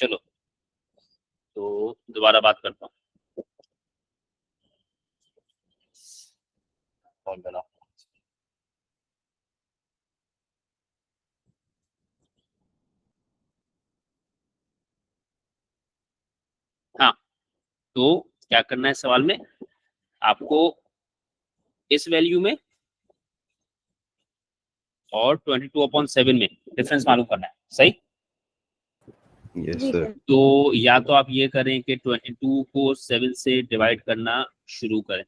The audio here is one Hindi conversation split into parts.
चलो तो दोबारा बात करता हूँ। हाँ, तो क्या करना है सवाल में, आपको इस वैल्यू में और 22/7 में डिफरेंस मालूम करना है, सही? Yes sir. तो या तो आप ये करें कि 22 को 7 से डिवाइड करना शुरू करें।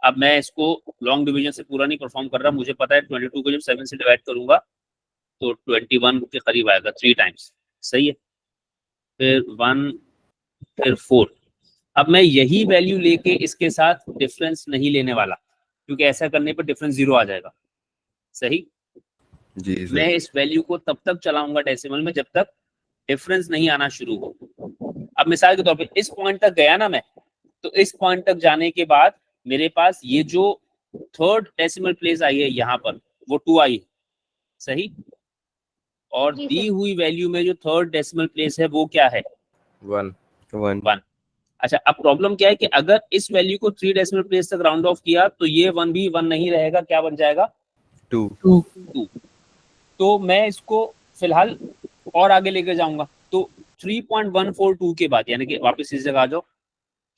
अब मैं इसको लॉन्ग डिवीजन से पूरा नहीं परफॉर्म कर रहा, मुझे पता है 22 को जब 7 से डिवाइड करूंगा तो 21 के करीब आएगा, 3 टाइम्स, सही है? फिर 1, फिर 4। अब मैं यही वैल्यू लेके इसके साथ डिफरेंस नहीं लेने वाला, क्योंकि ऐसा करने पर डिफरेंस 0 आ जाएगा, सही? जी सर। मैं इस वैल्यू को तब तक चलाऊंगा डेसिमल में जब तक डिफरेंस नहीं आना शुरू हो। अब मिसाल के तौर पे इस पॉइंट तक गया ना मैं, तो इस पॉइंट तक जाने के बाद मेरे पास ये जो थर्ड डेसिमल प्लेस आई है यहाँ पर, वो 2 आई, सही? और दी हुई वैल्यू में जो थर्ड डेसिमल प्लेस है वो क्या है? 1। अच्छा, अब प्रॉब्लम क्या है कि अगर इस वैल्यू को 3 डेसिमल प्लेस तक राउंड ऑफ किया तो ये 1 भी 1 नहीं रहेगा, क्या बन जाएगा? 2। तो मैं इसको फिलहाल और आगे लेकर जाऊंगा, तो 3.142 के बाद, यानी कि वापस इस जगह आ जाओ,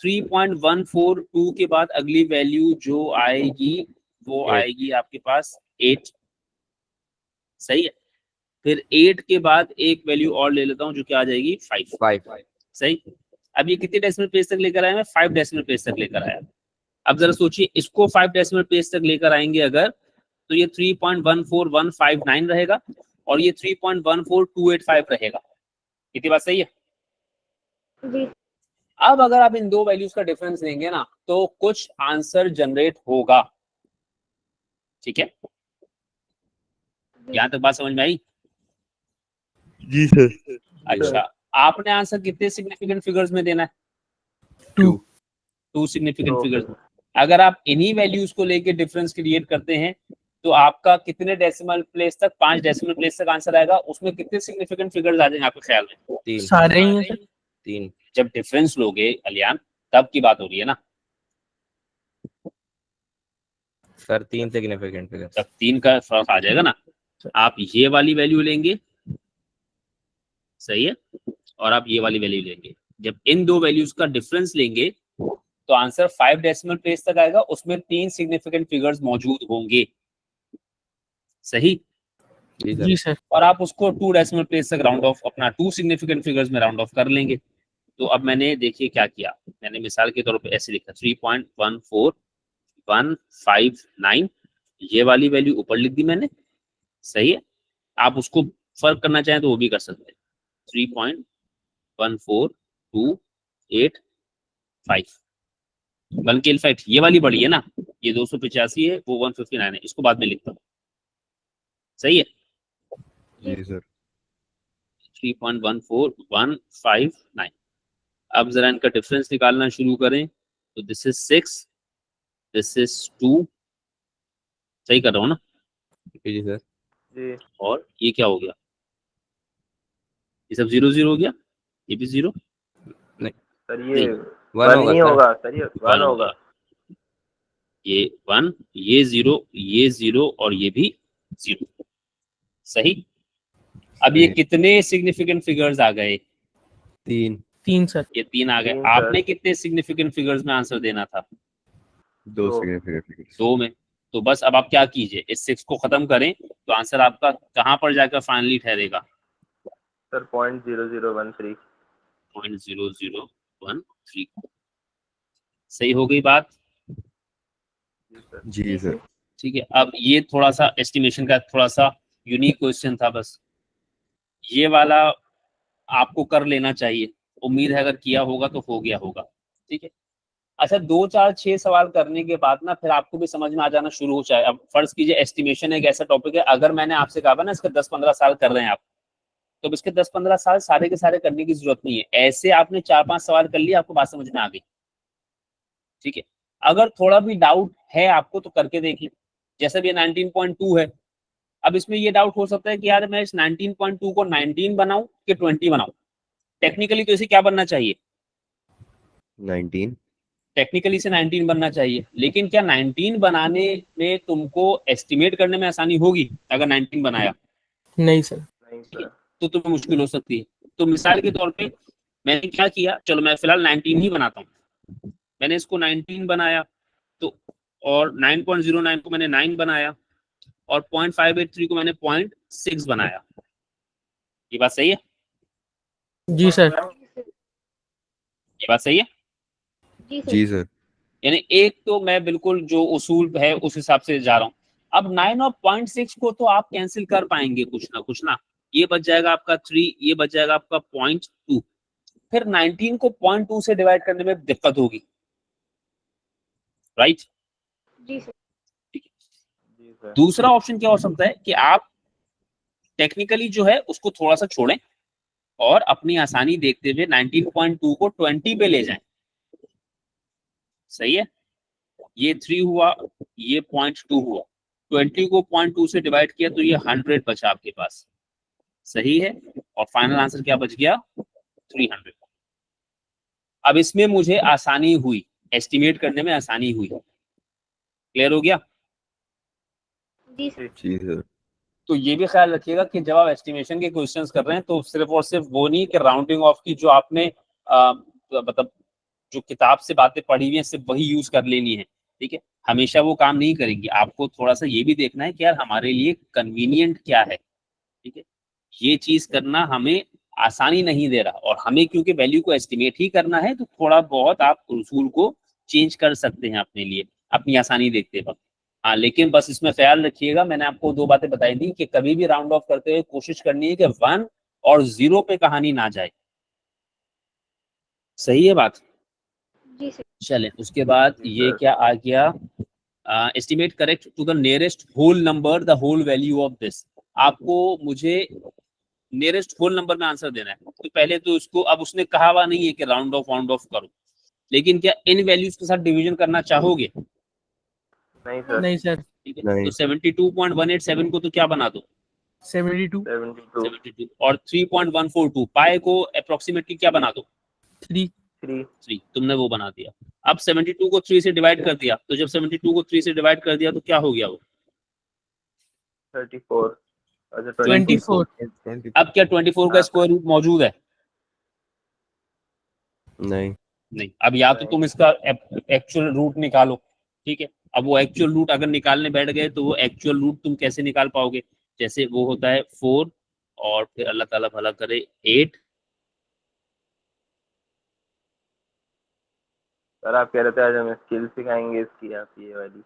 3.142 के बाद अगली वैल्यू जो आएगी वो आएगी आपके पास 8, सही है? फिर 8 के बाद एक वैल्यू और ले लेता हूं जो कि आ जाएगी 5, सही? अब ये कितने डेसिमल प्लेस तक लेकर आया? मैं 5 डेसिमल प्लेस तक लेकर आया। अब जरा सोचिए, इसको 5 डेसिमल प्लेस तक लेकर आएंगे अगर, तो ये 3.14159 रहेगा और ये 3.14285 रहेगा। कितनी बात सही है? जी। अब अगर आप इन दो वैल्यूज का डिफरेंस लेंगे ना तो कुछ आंसर जनरेट होगा, ठीक है? यहां तक बात समझ में आई? जी सर। अच्छा, आपने आंसर कितने सिग्निफिकेंट फिगर्स में देना है? 2 सिग्निफिकेंट फिगर्स। अगर आप इन्हीं वैल्यूज को लेके डिफरेंस क्रिएट करते हैं तो आपका कितने डेसिमल प्लेस तक? 5 डेसिमल प्लेस तक आंसर आएगा। उसमें कितने सिग्निफिकेंट फिगर्स आ जाएंगे आपके ख्याल में? 3। सारे ही हैं 3। जब डिफरेंस लोगे अलियान, तब की बात हो रही है ना सर, 3 सिग्निफिकेंट फिगर्स। तब 3 का फर्क आ जाएगा ना। आप ये वाली वैल्यू लेंगे, सही है, और आप ये वाली वैल्यू लेंगे। जब इन दो वैल्यूज का डिफरेंस लेंगे तो आंसर 5 डेसिमल प्लेस तक आएगा, उसमें 3 सिग्निफिकेंट फिगर्स मौजूद होंगे, सही? जी सर। और आप उसको 2 डेसिमल प्लेस तक राउंड ऑफ, अपना 2 सिग्निफिकेंट फिगर्स में राउंड ऑफ कर लेंगे। तो अब मैंने देखिए क्या किया, मैंने मिसाल के तौर पे ऐसे लिखा 3.14159, ये वाली वैल्यू ऊपर लिख दी मैंने, सही है? आप उसको फर्क करना चाहें तो वो भी कर सकते हैं, 3.14285, बल्कि इनफैक्ट ये वाली बड़ी है ना, ये 285 है, वो 159 है, इसको बाद में लिखता हूँ, सही है? जी सर। 3.14159। अब जरा इनका डिफरेंस निकालना शुरू करें, तो दिस इज 6, दिस इज 2, सही कर रहा हूँ ना? जी सर। जी और ये क्या हो गया? ये सब 0 0 हो गया, ये भी 0, सर, ये नहीं, 1 ही होगा सर, ये 1 होगा। ये 1, ये 0, ये 0 और ये भी 0, सही? अब ये कितने सिग्निफिकेंट फिगर्स आ गए? 3 सर। ये 3 आ गए। 3 आपने कितने सिग्निफिकेंट फिगर्स में आंसर देना था? 2 दो। Significant figures. 2 में। तो बस अब आप क्या कीजिए, इस 6 को खत्म करें तो आंसर आपका कहां पर जाकर फाइनली ठहरेगा? सर 0.0013। 0.0013। सही हो गई बात? जी सर। ठीक है। अब ये थोड़ा सा एस्टिमेशन का थोड़ा सा यूनिक क्वेश्चन था, बस ये वाला आपको कर लेना चाहिए। उम्मीद है अगर किया होगा तो हो गया होगा, ठीक है? अच्छा, 2 4 6 सवाल करने के बाद ना फिर आपको भी समझ में आ जाना शुरू हो जाए। अब फर्ज कीजिए एस्टिमेशन एक ऐसा टॉपिक है, अगर मैंने आपसे कहा ना इसके 10-15 साल कर रहे हैं आप, तो इसके 10-15 साल सारे के सारे करने की जरूरत नहीं है। ऐसे आपने 4-5 सवाल कर लिए, आपको बात समझ में आ गई, ठीक है? अगर थोड़ा भी डाउट है आपको तो करके देखिए। जैसे भी 19.2 है, अब इसमें ये डाउट हो सकता है कि यार मैं इस 19.2 को 19 बनाऊं कि 20 बनाऊं, टेक्निकली तो इसे क्या बनना चाहिए, 19। टेक्निकली से 19 बनना चाहिए, लेकिन क्या 19 बनाने में तुमको एस्टिमेट करने में आसानी होगी अगर 19 बनाया, नहीं सर। नहीं ठीक है, सर। तो तुम्हें मुश्किल हो सकती है। तो मिसाल के तौर पे मैंने क्या किया, चलो मैं फिलहाल 19 ही बनाता हूँ, मैंने इसको 19 बनाया, तो और 9.09 को मैंने 9 बनाया, और 0.583 को मैंने 0.6 बनाया। ये बात सही है, जी सर। ये बात सही है। जी सर। यानी एक तो मैं बिल्कुल जो उसूल है उस हिसाब से जा रहा हूँ। अब 9 और 0.6 को तो आप कैंसिल कर पाएंगे कुछ ना कुछ ना, ये बच जाएगा आपका 3, ये बच जाएगा आपका 0.2, फिर 19 को 0.2 से डिवाइड करने में दिक्कत होगी, राइट। जी सर। दूसरा ऑप्शन क्या हो सकता है कि आप टेक्निकली जो है उसको थोड़ा सा छोड़ें और अपनी आसानी देखते हुए 19.2 को 20 पे ले जाएं। सही है, ये 3 हुआ, ये 0.2 हुआ, 20 को 0.2 से डिवाइड किया तो ये 100 बचा आपके पास। सही है, और फाइनल आंसर क्या बच गया, 300। अब इसमें मुझे आसानी हुई, एस्टिमेट करने में आसानी हुई। क्लियर हो गया। जी सर। तो ये भी ख्याल रखिएगा कि जब आप एस्टिमेशन के क्वेश्चंस कर रहे हैं तो सिर्फ और सिर्फ वो नहीं कि राउंडिंग ऑफ की जो आपने मतलब जो किताब से बातें पढ़ी हुई हैं सिर्फ वही यूज कर लेनी है, ठीक है, हमेशा वो काम नहीं करेंगी। आपको थोड़ा सा ये भी देखना है कि यार हमारे लिए कन्वीनियंट क्या है, ठीक है, ये चीज करना हमें आसानी नहीं दे रहा, और हमें क्योंकि वैल्यू को एस्टिमेट ही करना है तो थोड़ा बहुत आप उसूल को चेंज कर सकते हैं अपने लिए, अपनी आसानी देखते वक्त। हाँ, लेकिन बस इसमें ख्याल रखिएगा, मैंने आपको दो बातें बताई थी कि कभी भी राउंड ऑफ करते हुए कोशिश करनी है कि 1 और 0 पे कहानी ना जाए। सही है बात। चलें, उसके बाद जी ये सर। क्या आ गया, estimate correct to the nearest whole number the whole value of this. आपको मुझे नियरेस्ट होल नंबर में आंसर देना है, तो पहले तो उसको, अब उसने कहा हुआ नहीं है कि राउंड ऑफ करो, लेकिन क्या इन वैल्यूज के साथ डिवीजन करना चाहोगे, नहीं सर। नहीं सर। ठीक है, नहीं। तो 72.187 को तो क्या बना दो, 72। 72। 72, और 3.142 पाए को अप्रोक्सीमेटली क्या बना दो, 3। 3। 3, तुमने वो बना दिया। अब 72 को 3 से डिवाइड कर दिया, तो जब 72 को 3 से डिवाइड कर दिया तो क्या हो गया वो, 34। अच्छा 24। 24। 20। अब क्या 24 का हाँ स्क्वायर रूट मौजूद है, नहीं। नहीं। अब या तो नहीं। तुम इसका एक्चुअल रूट निकालो, ठीक है, अब वो एक्चुअल रूट अगर निकालने बैठ गए तो वो एक्चुअल रूट तुम कैसे निकाल पाओगे, जैसे वो होता है 4, और फिर अल्लाह ताला भला करे 8। सर आप कह रहे थे आज हमें स्किल सिखाएंगे इसकी, आप ये वाली।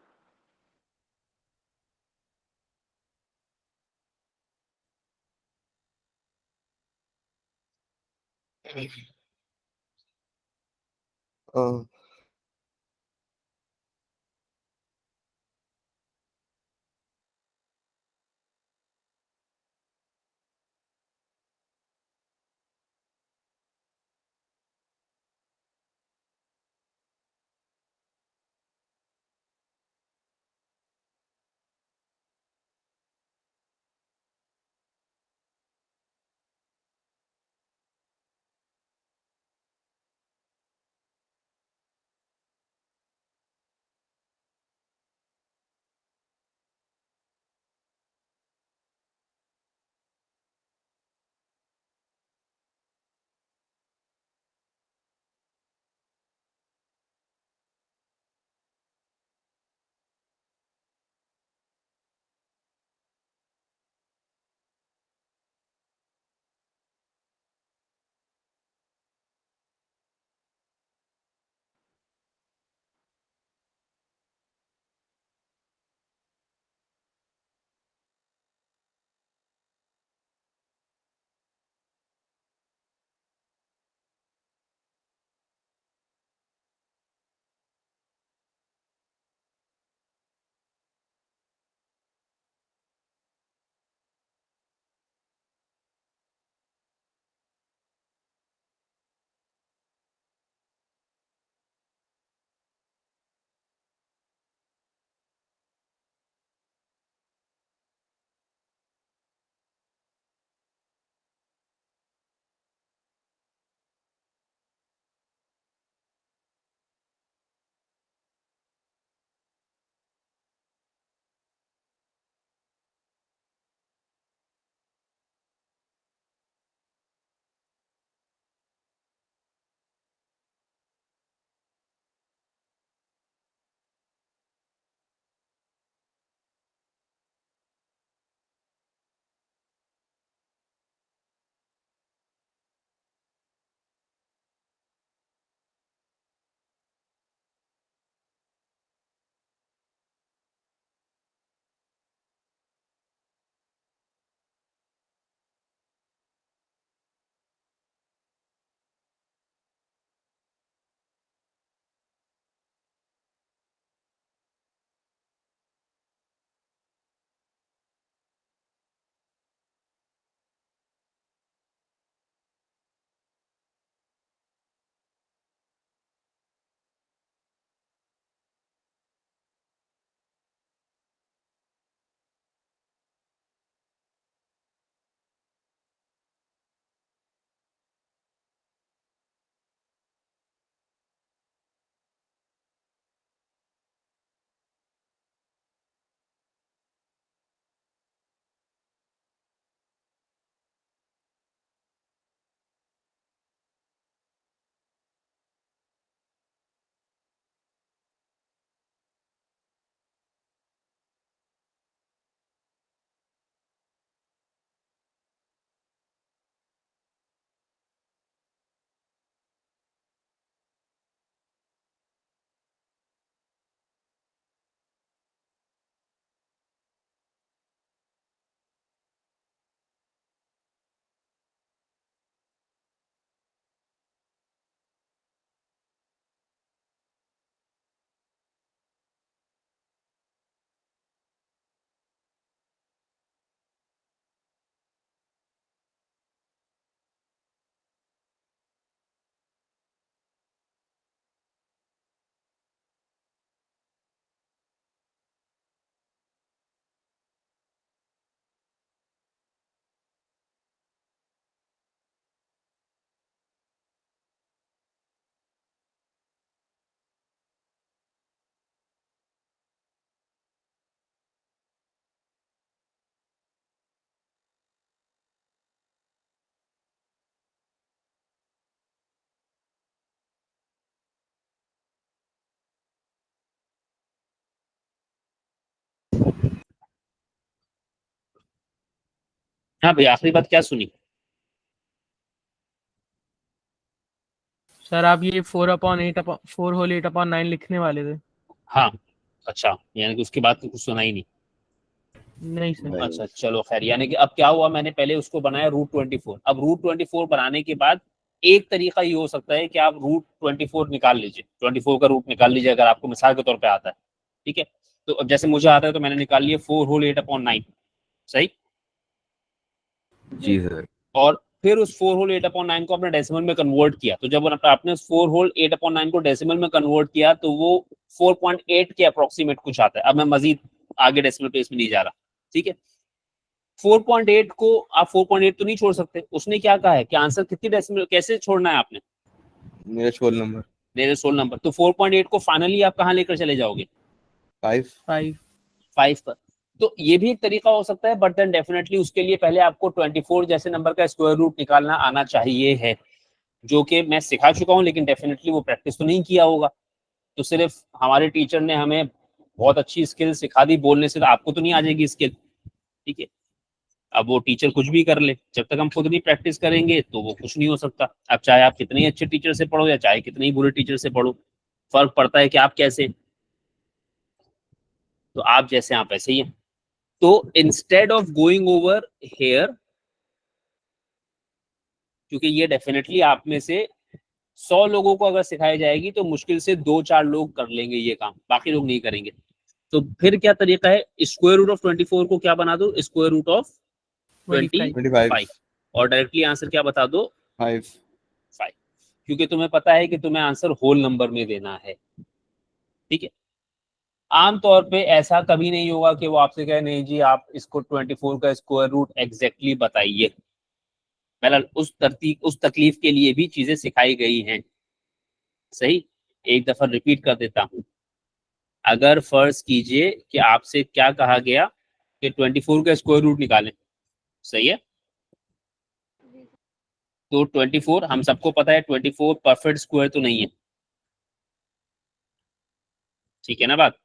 हाँ भाई, आखिरी बात क्या सुनी? सर आप ये 4/8/4 होल 8/9 लिखने वाले थे। हाँ, अच्छा, यानी कि उसके बाद तो कुछ सुना ही नहीं। नहीं सर। नहीं। अच्छा चलो खैर, यानी कि अब क्या हुआ, मैंने पहले उसको बनाया रूट 24। अब रूट 24 बनाने के बाद एक तरीका ये हो सकता है कि आप रूट 24 निकाल लीजिए, 24 का रूट निकाल लीजिए, अगर आपको मिसाल के तौर पे आता है। ठीक है, तो अब जैसे मुझे आता है तो मैंने निकाल लिया 4 होल 8/9। सही। जी सर। और फिर उस 4 होल 8/9 को आपने डेसिमल में कन्वर्ट किया, तो जब आपने उस 4 होल 8/9 को डेसिमल में कन्वर्ट किया तो वो 4.8 के अप्रोक्सीमेट कुछ आता है। अब मैं मजीद आगे डेसिमल प्लेस में नहीं जा रहा। ठीक है, 4.8 को आप 4.8 तो नहीं छोड़ सकते। उसने क्या कहा है कि आंसर कितनी डेसिमल कैसे छोड़ना है आपने, मेरा 16 नंबर। मेरे 16 नंबर। तो 4.8 को फाइनली आप कहाँ लेकर चले जाओगे? 5। 5। 5 पर। तो ये भी एक तरीका हो सकता है, बट देन डेफिनेटली उसके लिए पहले आपको 24 जैसे नंबर का स्क्वायर रूट निकालना आना चाहिए है, जो कि मैं सिखा चुका हूं, लेकिन डेफिनेटली वो प्रैक्टिस तो नहीं किया होगा। तो सिर्फ हमारे टीचर ने हमें बहुत अच्छी स्किल सिखा दी बोलने से, तो आपको तो नहीं आ जाएगी स्किल। ठीक है, अब वो टीचर कुछ भी कर ले, जब तक हम खुद नहीं प्रैक्टिस करेंगे तो वो कुछ नहीं हो सकता। अब चाहे आप कितने ही अच्छे टीचर से पढ़ो या चाहे कितने ही बुरे टीचर से पढ़ो, फर्क पड़ता है कि आप कैसे। तो आप जैसे आप ऐसे ही हैं। तो instead of going over here, क्योंकि ये डेफिनेटली आप में से 100 लोगों को अगर सिखाई जाएगी तो मुश्किल से 2-4 लोग कर लेंगे ये काम, बाकी लोग नहीं करेंगे। तो फिर क्या तरीका है, स्क्वायर रूट ऑफ 24 को क्या बना दो, स्क्वायर रूट ऑफ 25। 25। 25, और डायरेक्टली आंसर क्या बता दो, 5। 5, क्योंकि तुम्हें पता है कि तुम्हें आंसर होल नंबर में देना है। ठीक है, आमतौर पे ऐसा कभी नहीं होगा कि वो आपसे कहे नहीं जी आप इसको 24 का स्क्वायर रूट एग्जैक्टली बताइए। बहरहाल उस तकलीफ के लिए भी चीजें सिखाई गई हैं। सही, एक दफा रिपीट कर देता हूं। अगर फर्ज कीजिए कि आपसे क्या कहा गया कि 24 का स्क्वायर रूट निकालें, सही है, तो 24 हम सबको पता है 24 परफेक्ट स्क्वायर तो नहीं है। ठीक है ना बात?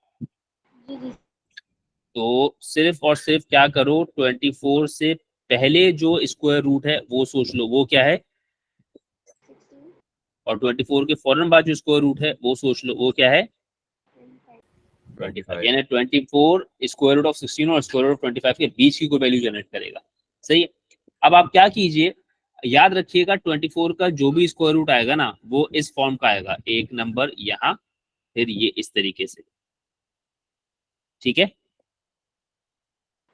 तो सिर्फ और सिर्फ क्या करो, 24 से पहले जो स्क्वायर रूट है वो सोच लो, वो क्या है, और 24 के फौरन बाद जो स्क्वायर रूट है वो सोच लो, वो क्या है, 25। यानी 24 स्क्वायर रूट ऑफ 16 और स्क्वायर रूट ऑफ 25 के बीच की कोई वैल्यू जनरेट करेगा। सही है, अब आप क्या कीजिए, याद रखिएगा 24 का जो भी स्क्वायर रूट आएगा ना वो इस फॉर्म का आएगा, एक नंबर यहाँ, फिर ये इस तरीके से। ठीक है,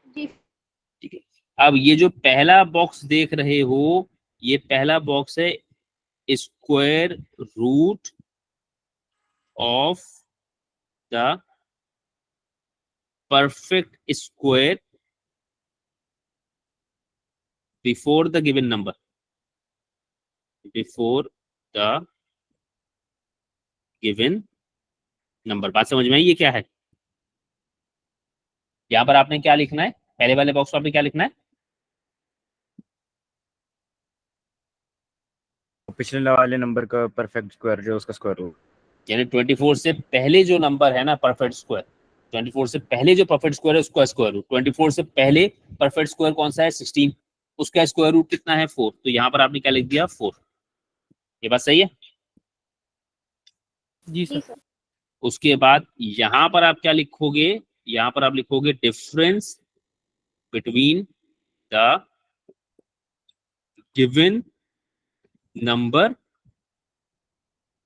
ठीक है। अब ये जो पहला बॉक्स देख रहे हो, ये पहला बॉक्स है square root of the perfect square before the given number, before the given number। बात समझ में आई? ये क्या है, यहाँ पर आपने क्या लिखना है, पहले वाले बॉक्स में आपने क्या लिखना है, पिछले वाले नंबर का परफेक्ट स्क्वायर जो उसका स्क्वायर रूट। यानी 24 से पहले जो नंबर है ना परफेक्ट स्क्वायर, 24 से पहले जो परफेक्ट स्क्वायर है उसका स्क्वायर रूट। 24 से पहले परफेक्ट स्क्वायर कौन सा है, 16, उसका स्क्वायर रूट कितना है, 4। तो यहाँ पर आपने क्या लिख दिया, 4। ये बात सही है? जी सर। उसके बाद यहाँ पर आप क्या लिखोगे, यहाँ पर आप लिखोगे difference between the given number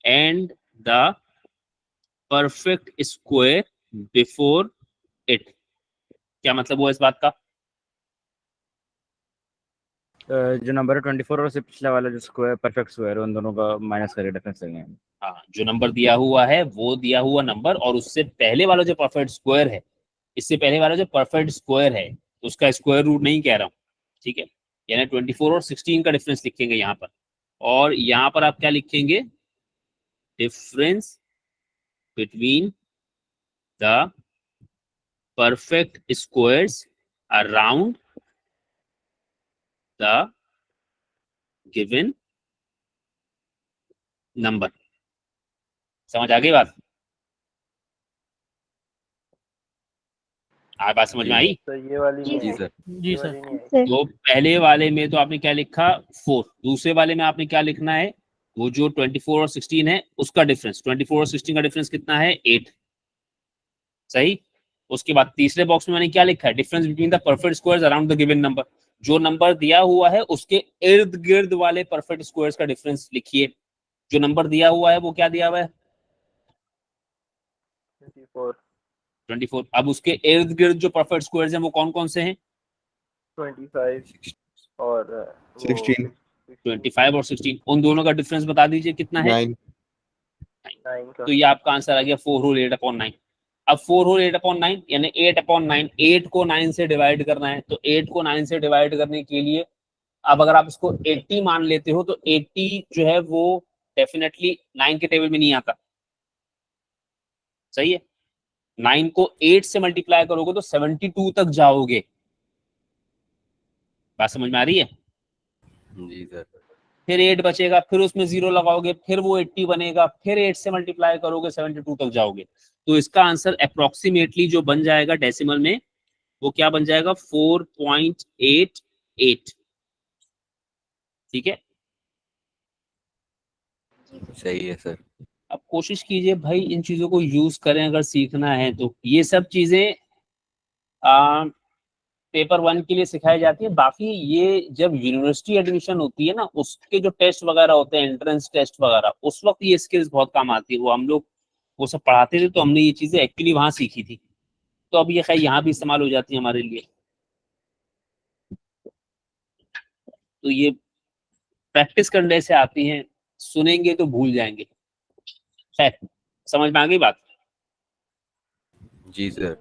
and the perfect square before it. क्या मतलब हुआ इस बात का? जो नंबर है 24 और उससे पिछला वाला जो स्क्वायर परफेक्ट स्क्वायर है उन दोनों का माइनस करके डिफरेंस लेंगे। हाँ, जो नंबर दिया हुआ है वो दिया हुआ नंबर, और उससे पहले वाला जो परफेक्ट स्क्वायर है, इससे पहले वाला जो परफेक्ट स्क्वायर है उसका स्क्वायर रूट नहीं कह रहा हूँ। ठीक है, यानी 24 और 16 का डिफरेंस लिखेंगे यहाँ पर, और यहाँ पर आप क्या लिखेंगे, difference between the perfect squares around the given number। समझ आ गई बात? बात समझ में आई? तो ये वाली नहीं जी आई, सर। जी ये सर। वाली नहीं आई। सर तो पहले वाले में तो आपने क्या लिखा 4, दूसरे वाले में आपने क्या लिखना है, वो जो 24 और 16 है उसका डिफरेंस, 24 और 16 का डिफरेंस कितना है 8, सही। उसके बाद तीसरे बॉक्स में मैंने क्या लिखा है, difference between the perfect squares around the given number, जो नंबर दिया हुआ है उसके इर्द गिर्द वाले परफेक्ट स्क्वायर्स का डिफरेंस लिखिए। जो नंबर दिया हुआ है वो क्या दिया हुआ है 24, 24। अब उसके इर्द गिर्द जो परफेक्ट स्क्वायर्स हैं वो कौन कौन से हैं 25 और वो 16 25 और 16, उन दोनों का डिफरेंस बता दीजिए कितना है 9 9 का। तो ये आपका आंसर आ गया 4 होल 8/9। अब 4 होल 8/9 यानी 8/9, 8 को 9 से डिवाइड करना है, तो 8 को 9 से डिवाइड करने के लिए अब अगर आप इसको 80 मान लेते हो तो 80 जो है वो डेफिनेटली 9 के टेबल में नहीं आता, सही है। 9 को 8 से मल्टीप्लाई करोगे तो 72 तक जाओगे। बात समझ में आ रही है? जी सर। फिर 8 बचेगा, फिर उसमें 0 लगाओगे, फिर वो 80 बनेगा, फिर 8 से मल्टीप्लाई करोगे 72 तक जाओगे। तो इसका आंसर अप्रोक्सीमेटली जो बन जाएगा डेसिमल में वो क्या बन जाएगा 4.88। ठीक है, सही है सर। अब कोशिश कीजिए भाई इन चीजों को यूज करें अगर सीखना है तो। ये सब चीजें पेपर 1 के लिए सिखाई जाती है। बाकी ये जब यूनिवर्सिटी एडमिशन होती है ना उसके जो टेस्ट वगैरह होते हैं, एंट्रेंस टेस्ट वगैरह, उस वक्त ये स्किल्स बहुत काम आती है। वो हम लोग वो सब पढ़ाते थे तो हमने ये चीजें एक्चुअली वहां सीखी थी, तो अब ये खैर यहाँ भी इस्तेमाल हो जाती है हमारे लिए। तो ये प्रैक्टिस करने से आती हैं, सुनेंगे तो भूल जाएंगे। खैर समझ में आ गई बात? जी सर।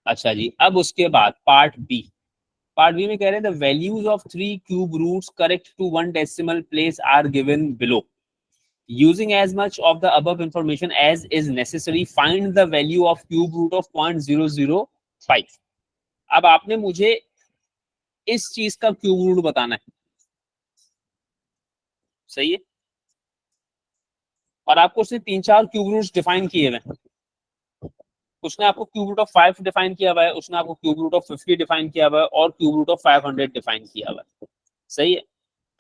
अच्छा जी, अब उसके बाद पार्ट बी। पार्ट बी में कह रहे हैं the values of 3 cube roots correct to 1 decimal place are given below. Using as much of the above information as is necessary, find the value of cube root of 0.005. अब आपने मुझे इस चीज का क्यूब रूट बताना है, सही है। और आपको उसने 3-4 क्यूब रूट्स डिफाइन किए हुए हैं। उसने आपको क्यूब रूट ऑफ 5 डिफाइन किया हुआ है, उसने आपको क्यूब रूट ऑफ 50 डिफाइन किया हुआ है और क्यूब रूट ऑफ 500 डिफाइन किया हुआ है, सही है।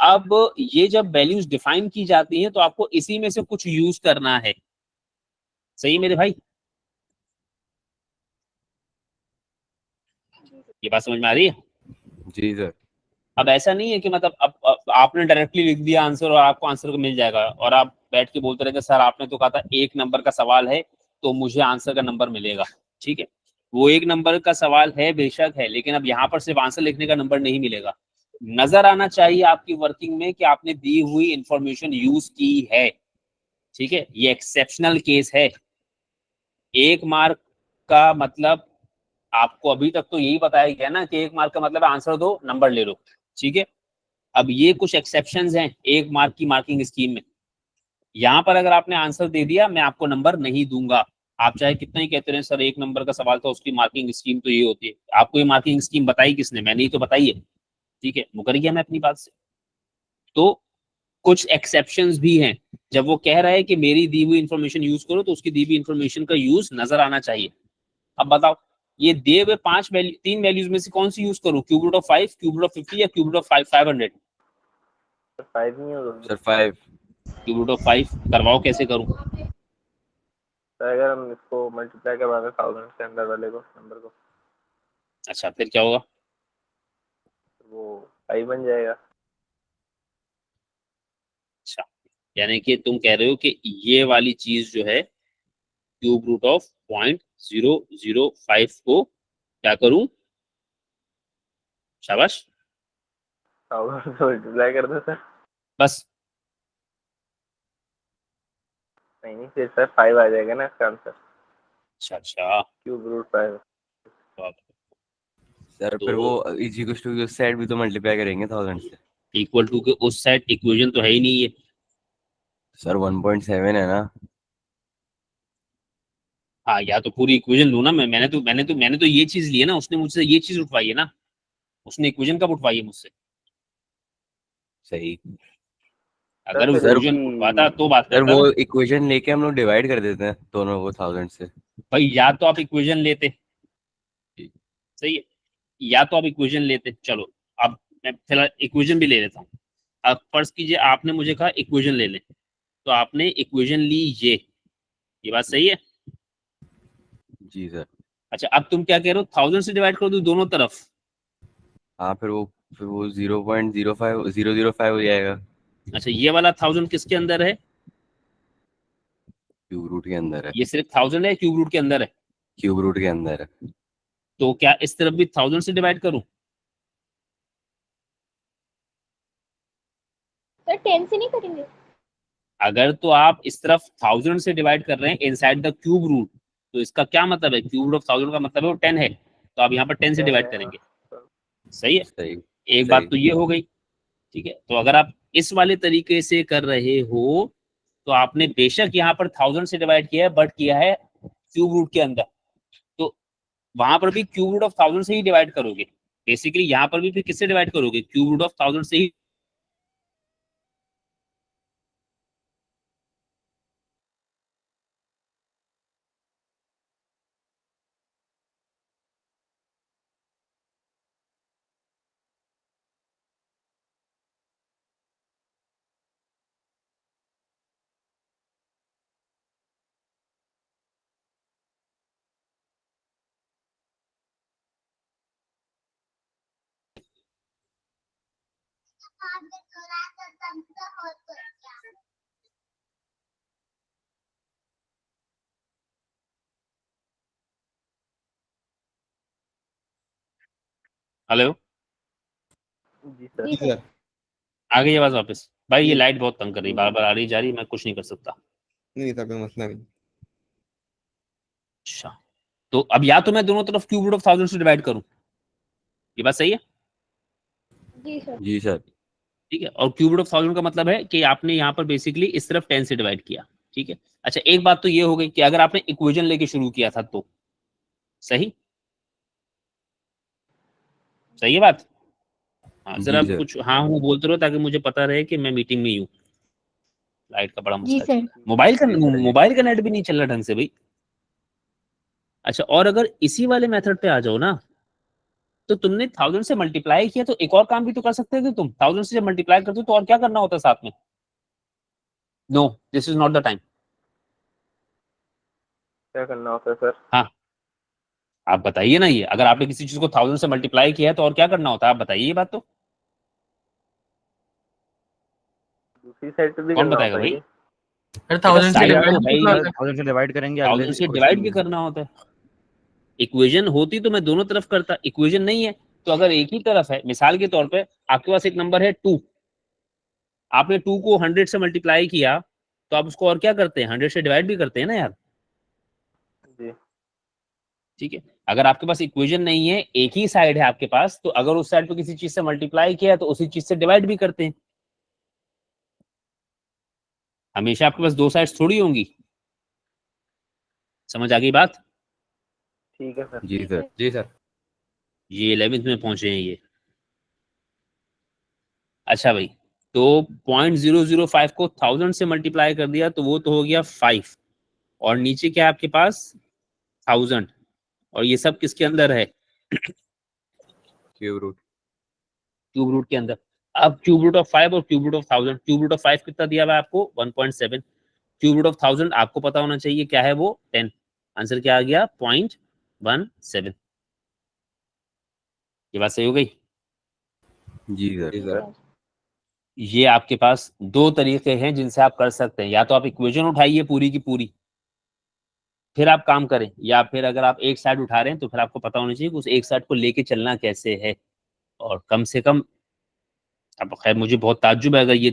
अब ये जब वैल्यूज डिफाइन की जाती हैं तो आपको इसी में से कुछ यूज करना है, सही मेरे भाई? ये बात समझ में आ रही है? जी सर। अब ऐसा नहीं है कि मतलब अब आपने डायरेक्टली लिख दिया आंसर और आपको आंसर को मिल जाएगा और आप बैठ के बोलते रहेंगे सर आपने तो कहा था 1 नंबर का सवाल है तो मुझे आंसर का नंबर मिलेगा। ठीक है, वो 1 नंबर का सवाल है बेशक है, लेकिन अब यहाँ पर सिर्फ आंसर लिखने का नंबर नहीं मिलेगा। नजर आना चाहिए आपकी वर्किंग में कि आपने दी हुई इंफॉर्मेशन यूज की है। ठीक है, ये एक्सेप्शनल केस है। 1 मार्क का मतलब आपको अभी तक तो यही बताया गया ना कि 1 मार्क का मतलब आंसर दो नंबर ले लो। ठीक है, अब ये कुछ एक्सेप्शंस हैं 1 मार्क की मार्किंग स्कीम में। यहाँ पर अगर आपने आंसर दे दिया मैं आपको नंबर नहीं दूंगा, आप चाहे कितना ही कहते रहे सर 1 नंबर का सवाल था उसकी मार्किंग स्कीम तो ये होती है। आपको ये मार्किंग स्कीम बताई किसने? मैंने ही तो बताई है। ठीक है, मुकर गया मैं अपनी बात से। तो कुछ एक्सेप्शंस भी हैं, जब वो कह रहा है कि मेरी दी हुई इंफॉर्मेशन यूज करो तो उसकी दी हुई इंफॉर्मेशन का यूज नजर आना चाहिए। अब बताओ ये दिए हुए 3 वैल्यूज में से कौन सी यूज करूं, cube root of 5, cube root of 50 या क्यूब रूट ऑफ 500? 5 नहीं होगा सर 5। क्यूब रूट ऑफ 5 करवाओ, कैसे करूं? तो अगर हम इसको मल्टीप्लाई करवाएं 1000 के अंदर वाले को नंबर को, अच्छा फिर क्या होगा? तो वो 5 बन जाएगा। अच्छा, यानी कि तुम कह रहे हो कि ये वाली चीज जो है क्यूब रूट ऑफ 0.005 को क्या करूं? शाबाश, 1000 से मल्टीप्लाई कर दो सर। बस। नहीं फिर सर 5 आ जाएगा ना इसका आंसर, अच्छा अच्छा, क्यूब रूट 5। सर फिर वो इज इक्वल टू उस साइड भी तो मल्टीप्लाई करेंगे 1000 से। इक्वल टू के उस साइड इक्वेशन तो है ही नहीं ये। सर 1.7 है ना। हाँ, या तो पूरी इक्वेशन लू ना। मैंने तो ये चीज ली है ना, उसने मुझसे ये चीज उठवाई है ना, उसने इक्वेशन कब उठवाई है मुझसे? सही। अगर वो सर, इक्वेशन उठवाता तो बात सर करता वो ना। इक्वेशन लेके हम लोग डिवाइड कर देते हैं दोनों को 1000 से। भाई या तो आप इक्वेशन लेते सही है, या तो आप इक्वेशन लेते, चलो अब मैं फिलहाल इक्वेशन भी ले लेता हूँ। अब फर्ज कीजिए आपने मुझे कहा इक्वेशन ले लें, तो आपने इक्वेशन ली ये बात सही है। जी सर। अच्छा अब तुम क्या कह रहे हो, 1000 से डिवाइड कर दो दोनों तरफ। हाँ फिर वो 0.05005 हो जाएगा अच्छा ये वाला 1000 किसके अंदर है, क्यूब रूट के अंदर है। ये सिर्फ 1000 है, क्यूब रूट के अंदर है, क्यूब रूट के अंदर है। तो क्या इस तरफ भी 1000 से डिवाइड करूं? सर 10 से नहीं करेंगे? अगर तो आप इस तरफ 1000 से डिवाइड कर रहे हैं इनसाइड द क्यूब रूट, तो इसका क्या मतलब है, क्यूब रूट ऑफ 1000 का मतलब है वो 10 है, तो आप यहाँ पर 10 से 10 डिवाइड है, करेंगे। हाँ। सही है, सही। एक बात तो ये हो गई। ठीक है, तो अगर आप इस वाले तरीके से कर रहे हो तो आपने बेशक यहाँ पर 1000 से डिवाइड किया है, बट किया है क्यूब रूट के अंदर, तो वहां पर भी क्यूब रूट ऑफ 1000 से ही डिवाइड करोगे। बेसिकली यहाँ पर भी फिर किससे डिवाइड करोगे, क्यूब रूट ऑफ 1000 से ही। हेलो, जी सर। जी जी सर। सर। आ गई आवाज वापस? भाई ये जी। लाइट बहुत तंग कर रही है, बार बार आ रही जा रही है, मैं कुछ नहीं कर सकता। नहीं था, कोई मसला नहीं। अच्छा, तो अब या तो मैं दोनों तरफ क्यूब रूट ऑफ 1000 से डिवाइड करूं, ये बात सही है। जी सर। जी सर। ठीक है, और क्यूब रूट ऑफ 1000 का मतलब है कि आपने यहाँ पर बेसिकली इस तरफ 10 से डिवाइड किया। ठीक है, अच्छा एक बात तो ये हो गई कि अगर आपने इक्वेशन लेके शुरू किया था तो सही, सही है बात। हाँ जरा जी सर। कुछ हाँ हूँ बोलते रहो ताकि मुझे पता रहे कि मैं मीटिंग में ही हूँ। लाइट का बड़ा जी मसला चल सर। रहा है, मोबाइल का जी सर। मोबाइल का नेट भी नहीं चल रहा ढंग से भाई। अच्छा और अगर इसी वाले मेथड पे आ जाओ ना, तो तुमने 1000 से मल्टीप्लाई किया तो एक और काम भी तो कर सकते थे तुम। 1000 से जब मल्टीप्लाई करते हो तो और क्या करना होता है साथ में? No, this is not the time. क्या करना होता है सर? हाँ आप बताइए ना, ये अगर आपने किसी चीज को 1000 से मल्टीप्लाई किया है तो और क्या करना होता है, आप बताइए ये बात तो। दूसरी साइड पे भी कौन करना बताएगा होता है भाई? ये? सर बेटा 1000 से साइड डिवाइड तो भी है ही तो नहीं, होता है। 1000 से डिवाइड करेंगे अगले 1000 से डिवाइड क्वेश्चन भी में। करना होता है। इक्वेशन होती तो मैं दोनों तरफ करता, इक्वेशन नहीं है तो अगर एक ही तरफ है, मिसाल के तौर पे आपके पास एक नंबर है 2, आपने 2 को 100 से मल्टीप्लाई किया, तो आप उसको और क्या करते हैं, 100 से डिवाइड भी करते हैं ना यार। जी। ठीक है, अगर आपके पास इक्वेशन नहीं है, एक ही साइड है आपके पास, तो अगर उस साइड पे किसी चीज से मल्टीप्लाई किया तो उसी चीज से डिवाइड भी करते हैं। हमेशा आपके पास दो साइड्स थोड़ी होंगी। समझ आ गई बात? ठीक है सर। जी सर। जी सर। ये 11th में पहुंचे हैं ये। अच्छा भाई, तो 0.005 को 1000 से मल्टीप्लाई कर दिया तो वो तो हो गया 5, और नीचे क्या है आपके पास 1000, और ये सब किसके अंदर है, क्यूब रूट। क्यूब रूट के अंदर। अब क्यूब रूट ऑफ 5 और cube root of 1000, cube root of 5 कितना दिया हुआ है आपको 1.7, क्यूब रूट ऑफ 1000 आपको पता होना चाहिए क्या है वो 10, आंसर क्या आ गया 0.17। ये बात सही हो गई। जी सर। जी सर। ये आपके पास दो तरीके हैं जिनसे आप कर सकते हैं, या तो आप इक्वेशन उठाइए पूरी की पूरी फिर आप काम करें, या फिर अगर आप एक साइड उठा रहे हैं तो फिर आपको पता होना चाहिए कि उस एक साइड को लेके चलना कैसे है। और कम से कम, अब खैर मुझे बहुत ताज्जुब है अगर ये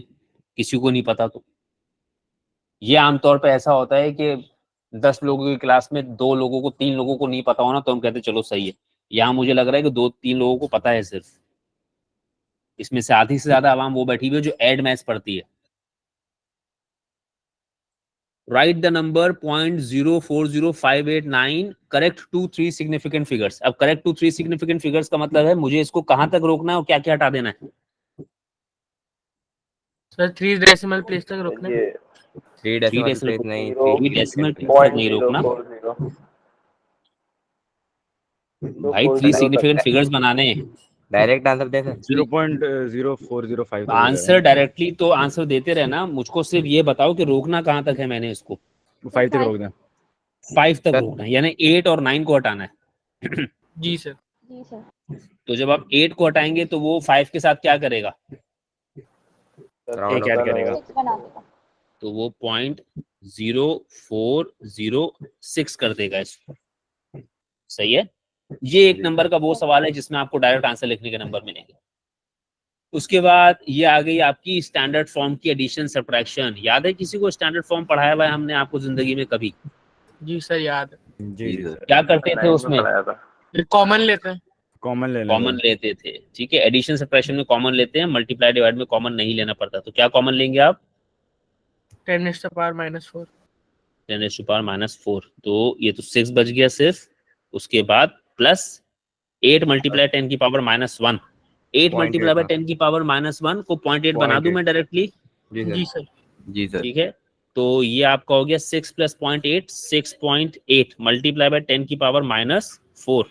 किसी को नहीं पता तो। ये आमतौर पे ऐसा होता है कि 10 लोगों की क्लास में 2 लोगों को 3 लोगों को नहीं पता होना तो हम कहते चलो सही है। यहाँ मुझे लग रहा है कि 2-3 लोगों को पता है सिर्फ, इसमें से आधी से ज्यादा आवाम वो बैठी हुई है जो एड मैथ्स पढ़ती है। Write the number 0.040589 correct to 3 significant figures. अब करेक्ट टू 3 सिग्निफिकेंट फिगर्स का मतलब है मुझे इसको कहां तक रोकना है और क्या क्या हटा देना है। सर 3 डेसिमल प्लेस तक रोकना है। ये 3 3 डेसिमल डेसिमल प्लेस नहीं, 0 3 डेसिमल प्लेस तक नहीं रोकना, 0.040। भाई 3 सिग्निफिकेंट फिगर्स बनाने हैं। डायरेक्ट आंसर दे सर 0.0405 आंसर डायरेक्टली तो आंसर देते रहना, मुझको सिर्फ ये बताओ कि रोकना कहाँ तक है मैंने इसको। 5 तक रोक दें। 5 तक सर। रोकना है, यानी 8 और 9 को हटाना है। जी सर। जी सर। तो जब आप 8 को हटाएंगे तो वो 5 के साथ क्या करेगा, एक ऐड करेगा। 6 बना देगा। तो वो 0.0406 कर देगा इसको। सही है। ये एक नंबर का वो सवाल है जिसमें आपको डायरेक्ट आंसर लिखने के नंबर मिलेंगे। उसके बाद ये आ गई आपकी स्टैंडर्ड फॉर्म की एडिशन सब्ट्रैक्शन। याद है किसी को स्टैंडर्ड फॉर्म पढ़ाया हुआ है हमने आपको जिंदगी में कभी? जी सर याद है। जी सर। क्या करते थे उसमें? कॉमन लेते हैं। कॉमन ले कॉमन लेते थे, ठीक है। एडिशन सब्ट्रैक्शन में कॉमन लेते हैं, मल्टीप्लाई डिवाइड में कॉमन नहीं लेना पड़ता। तो क्या कॉमन लेंगे आप? 10⁻⁻4। 10⁻⁻4। तो ये तो 6 बच गया सिर्फ। उसके बाद प्लस 8 मल्टीप्लाई 10 की पावर -1। 8 मल्टीप्लाई बाय 10 की पावर -1 को 0.8 बना दूं मैं डायरेक्टली। जी सर। जी सर ठीक है, तो ये आपका हो गया 6 + 0.8 6.8 मल्टीप्लाई बाय 10 की पावर -4।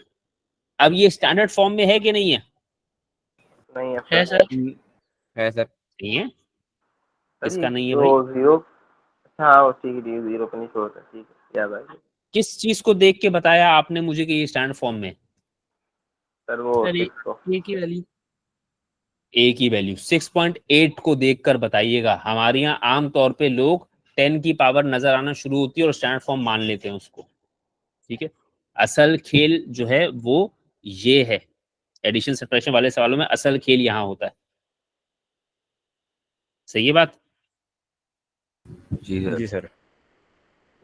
अब ये स्टैंडर्ड फॉर्म में है कि नहीं है? नहीं है सर। है सर नहीं है। सर, इसका नहीं है तो भाई। 0। हाँ वो ठीक है, 0 पे नहीं छोड़ता, ठीक है याद आ गया। किस चीज को देख के बताया आपने मुझे कि ये स्टैंडर्ड फॉर्म में है? सर वो सर 6 को। ये की वैल्यू। ए की वैल्यू 6.8 को देखकर बताइएगा। हमारे यहाँ आमतौर पे लोग 10 की पावर नजर आना शुरू होती है और स्टैंडर्ड फॉर्म मान लेते हैं उसको। ठीक है, असल खेल जो है वो ये है। एडिशन सब्ट्रैक्शन वाले सवालों में असल खेल यहाँ होता है। सही है बात? जी सर।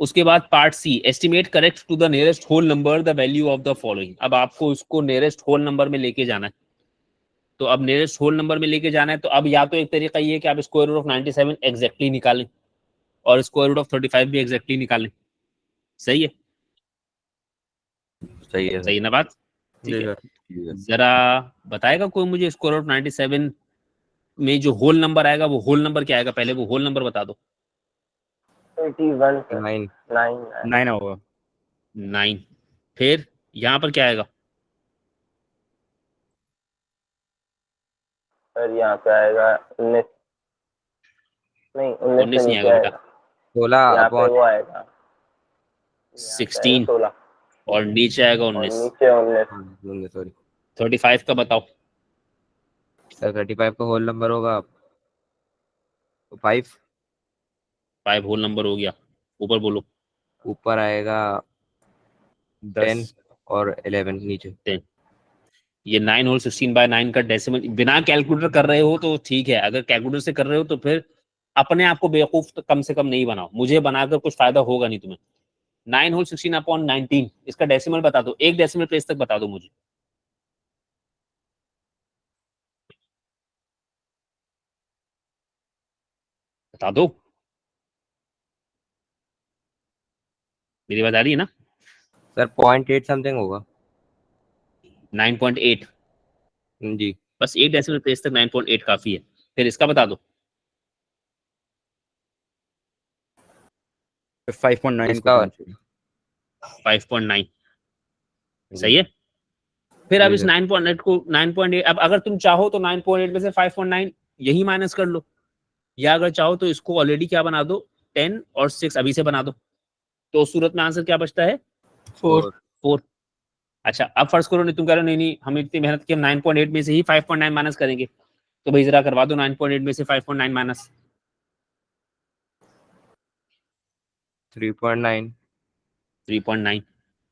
उसके बाद part C, estimate correct to the nearest whole number the value of the following. अब आपको उसको नियरेस्ट होल नंबर में लेके जाना है। तो अब नियरेस्ट होल नंबर में लेके जाना है तो अब या तो एक तरीका ये है कि आप स्क्वायर रूट ऑफ 97 एग्जैक्टली निकालें और स्क्वायर रूट ऑफ 35 भी एग्जैक्टली निकालें। सही है? सही है सही है ना बात? ठीक जी है, सर। जरा बताएगा कोई मुझे स्क्वायर रूट 97 में जो होल नंबर आएगा वो होल नंबर क्या आएगा? पहले वो होल नंबर बता दो। 81 सर। 9 9 9 होगा। 9। फिर यहाँ पर क्या आएगा? सर यहाँ पे आएगा 19। नहीं 19 19 से नहीं नीचे आएगा आएगा। बेटा, 16 यहाँ पे अपॉन वो आएगा 16 16 और नीचे आएगा और 19। नीचे 19। सॉरी 35 का बताओ। सर 35 का होल नंबर होगा 5। 5 होल नंबर हो गया। ऊपर बोलो। ऊपर आएगा 10 10। और 11 नीचे। 10। ये 9 होल 16/9 का डेसिमल बिना कैलकुलेटर कर रहे हो तो ठीक है। अगर कैलकुलेटर से कर रहे हो तो फिर अपने आप को बेवकूफ तो कम से कम नहीं बनाओ। मुझे बनाकर कुछ फायदा होगा नहीं तुम्हें। 9 होल 16/19 इसका डेसिमल बता दो। एक डेसिमल प्लेस तक बता दो मुझे। बता दो। मेरी बात आ रही है ना? सर 0.8 समथिंग होगा 9.8। जी। बस एक डेसिमल प्लेस तक 9.8 काफी है। फिर इसका बता दो। 5.9 इसका 5.9 सही है। फिर अब इस 9.8 को 9.8 अब अगर तुम चाहो तो 9.8 में से 5.9 यही माइनस कर लो, या अगर चाहो तो इसको ऑलरेडी क्या बना दो 10 और 6 अभी से बना दो। तो उस सूरत में आंसर क्या बचता है? 4। 4। अच्छा अब फर्ज करो नहीं, तुम कह रहे हो नहीं नहीं हम इतनी मेहनत की, हम 9.8 में से ही 5.9 माइनस करेंगे। तो भाई जरा करवा दो 9.8 में से 5.9 माइनस। 3.9 3.9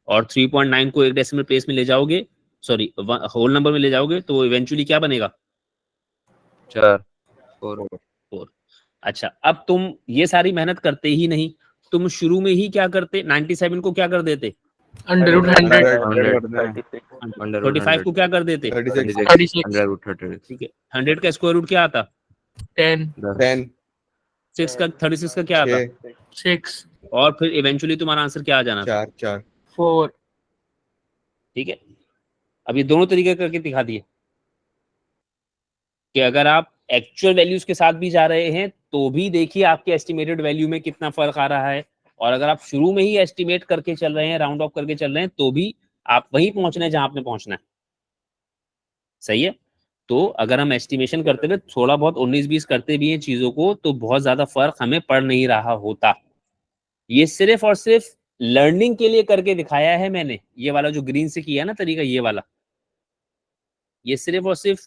और 3.9 को एक डेसिमल प्लेस में ले जाओगे, सॉरी होल नंबर में ले जाओगे तो इवेंचुअली क्या बनेगा? 4 4 4। अच्छा अब तुम ये सारी मेहनत करते ही नहीं, तुम शुरू में ही क्या करते? 97 को क्या कर देते? √100। 35 को क्या कर देते? 36 36। ठीक है, 100 का स्क्वायर रूट क्या आता? 10। 10 6 का 36 का क्या आता? 6। और फिर इवेंचुअली तुम्हारा आंसर क्या आ जाना था? 4 4। ठीक है, अब ये दोनों तरीके करके दिखा दिए कि अगर आप एक्चुअल वैल्यूज के साथ भी जा रहे हैं तो भी देखिए आपके एस्टिमेटेड वैल्यू में कितना फर्क आ रहा है, और अगर आप शुरू में ही एस्टिमेट करके चल रहे हैं, राउंड ऑफ करके चल रहे हैं तो भी आप वहीं पहुंचना है जहां आपने पहुंचना है। सही है। तो अगर हम एस्टिमेशन करते हुए थोड़ा बहुत 19-20 करते भी हैं चीजों को, तो बहुत ज्यादा फर्क हमें पड़ नहीं रहा होता। ये सिर्फ और सिर्फ लर्निंग के लिए करके दिखाया है मैंने, ये वाला जो ग्रीन से किया ना तरीका, ये वाला, ये सिर्फ और सिर्फ,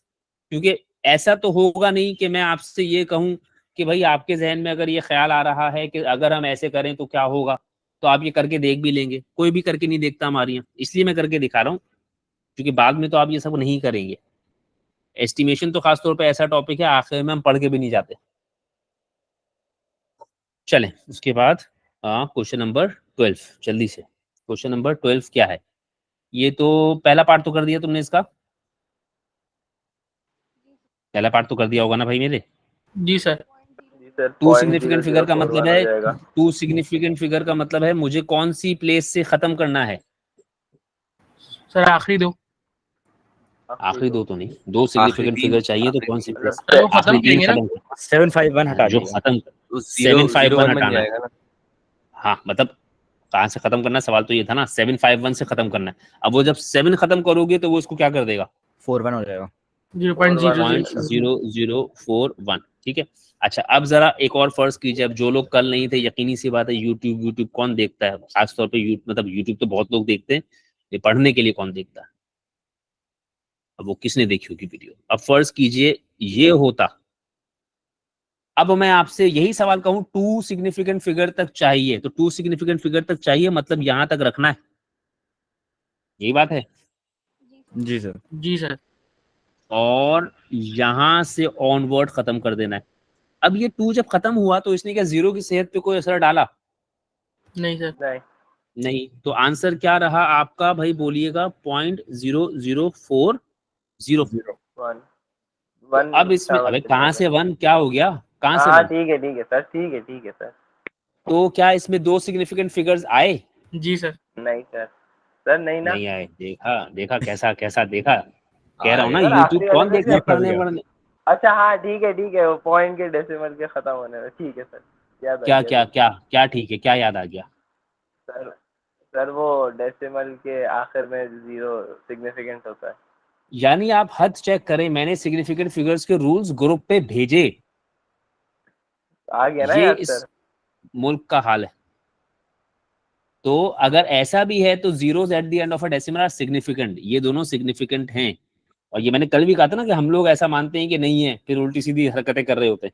क्योंकि ऐसा तो होगा नहीं कि मैं आपसे ये कहूं कि भाई आपके जहन में अगर ये ख्याल आ रहा है कि अगर हम ऐसे करें तो क्या होगा, तो आप ये करके देख भी लेंगे। कोई भी करके नहीं देखता हमारी यहाँ, इसलिए मैं करके दिखा रहा हूँ, क्योंकि बाद में तो आप ये सब नहीं करेंगे। एस्टिमेशन तो खासतौर पे ऐसा टॉपिक है आखिर में हम पढ़ के भी नहीं जाते। चलें उसके बाद क्वेश्चन नंबर 12 जल्दी से। क्वेश्चन नंबर 12 क्या है? ये तो पहला पार्ट तो कर दिया तुमने इसका, पहला पार्ट तो कर दिया होगा ना भाई मेरे। जी सर। जी सर। टू सिग्निफिकेंट फिगर का 0.0041 मतलब हो है, जाएगा। टू सिग्निफिकेंट फिगर का मतलब है मुझे कौन सी प्लेस से खत्म करना है? सर आखिरी दो। आखिरी दो तो नहीं, दो सिग्निफिकेंट आखिरी फिगर चाहिए तो आखिरी कौन सी मतलब प्लेस? सर वो खत्म आखिरी तीन करेंगे ना। खत्म, 751 हटा जो दीजिए। खत्म तो 0 751 बन हटाना है। जाएगा ना। हाँ मतलब कहाँ से खत्म करना है, सवाल तो ये था ना, 751 से खत्म करना है। अब वो जब 7 खत्म करोगे तो वो उसको क्या कर देगा? 41 हो जाएगा। 0.00 0.0041। ठीक है। अच्छा अब जरा एक और फर्ज कीजिए, अब जो लोग कल नहीं थे, यकीनी सी बात है यूट्यूब कौन देखता है खासतौर पे, मतलब यूट्यूब तो बहुत लोग देखते हैं, ये पढ़ने के लिए कौन देखता है? अब वो किसने देखी होगी वीडियो? अब फर्ज कीजिए ये होता, अब मैं आपसे यही सवाल कहूं टू सिग्निफिकेंट फिगर तक चाहिए, तो टू सिग्निफिकेंट फिगर तक चाहिए मतलब यहां तक रखना है, यही बात है। जी सर। जी सर। और यहां से ऑनवर्ड खत्म कर देना है। अब ये टू जब खत्म हुआ तो इसने क्या जीरो की सेहत पे कोई असर डाला? नहीं सर। नहीं। नहीं। तो आंसर क्या रहा आपका भाई, बोलिएगा? 0.0040। 1 तो 1 अब इसमें था अबे कहाँ से मल्टीप्लाई। 1 क्या हो गया, कहाँ से हाँ 1? ठीक है सर, ठीक है सर। तो क्या इसमें दो सिग्निफिकेंट फिगर्स आए? जी सर। नहीं सर, सर नहीं ना। नहीं आए। देखा देखा कैसा कैसा देखा, कह रहा हूँ ना सर यूट्यूब आखिरी वाले कौन में देखता से। है पढ़ने वढ़ने। अच्छा हाँ ठीक है, वो पॉइंट के डेसिमल के खत्म होने में, ठीक है सर, याद आ क्या गया क्या सर। क्या क्या ठीक है, क्या याद आ गया? सर सर वो डेसिमल के आखिर में 0 सिग्निफिकेंट होता है। यानी आप हद चेक करें, मैंने सिग्निफिकेंट फिगर्स के रूल्स ग्रुप पे भेजे। आ गया ना ये याद इस सर। मुल्क का हाल है। तो अगर ऐसा भी है तो zeros at the end of a decimal are significant, ये दोनों सिग्निफिकेंट हैं। और ये मैंने कल भी कहा था ना कि हम लोग ऐसा मानते हैं कि नहीं है, फिर उल्टी सीधी हरकतें कर रहे होते हैं।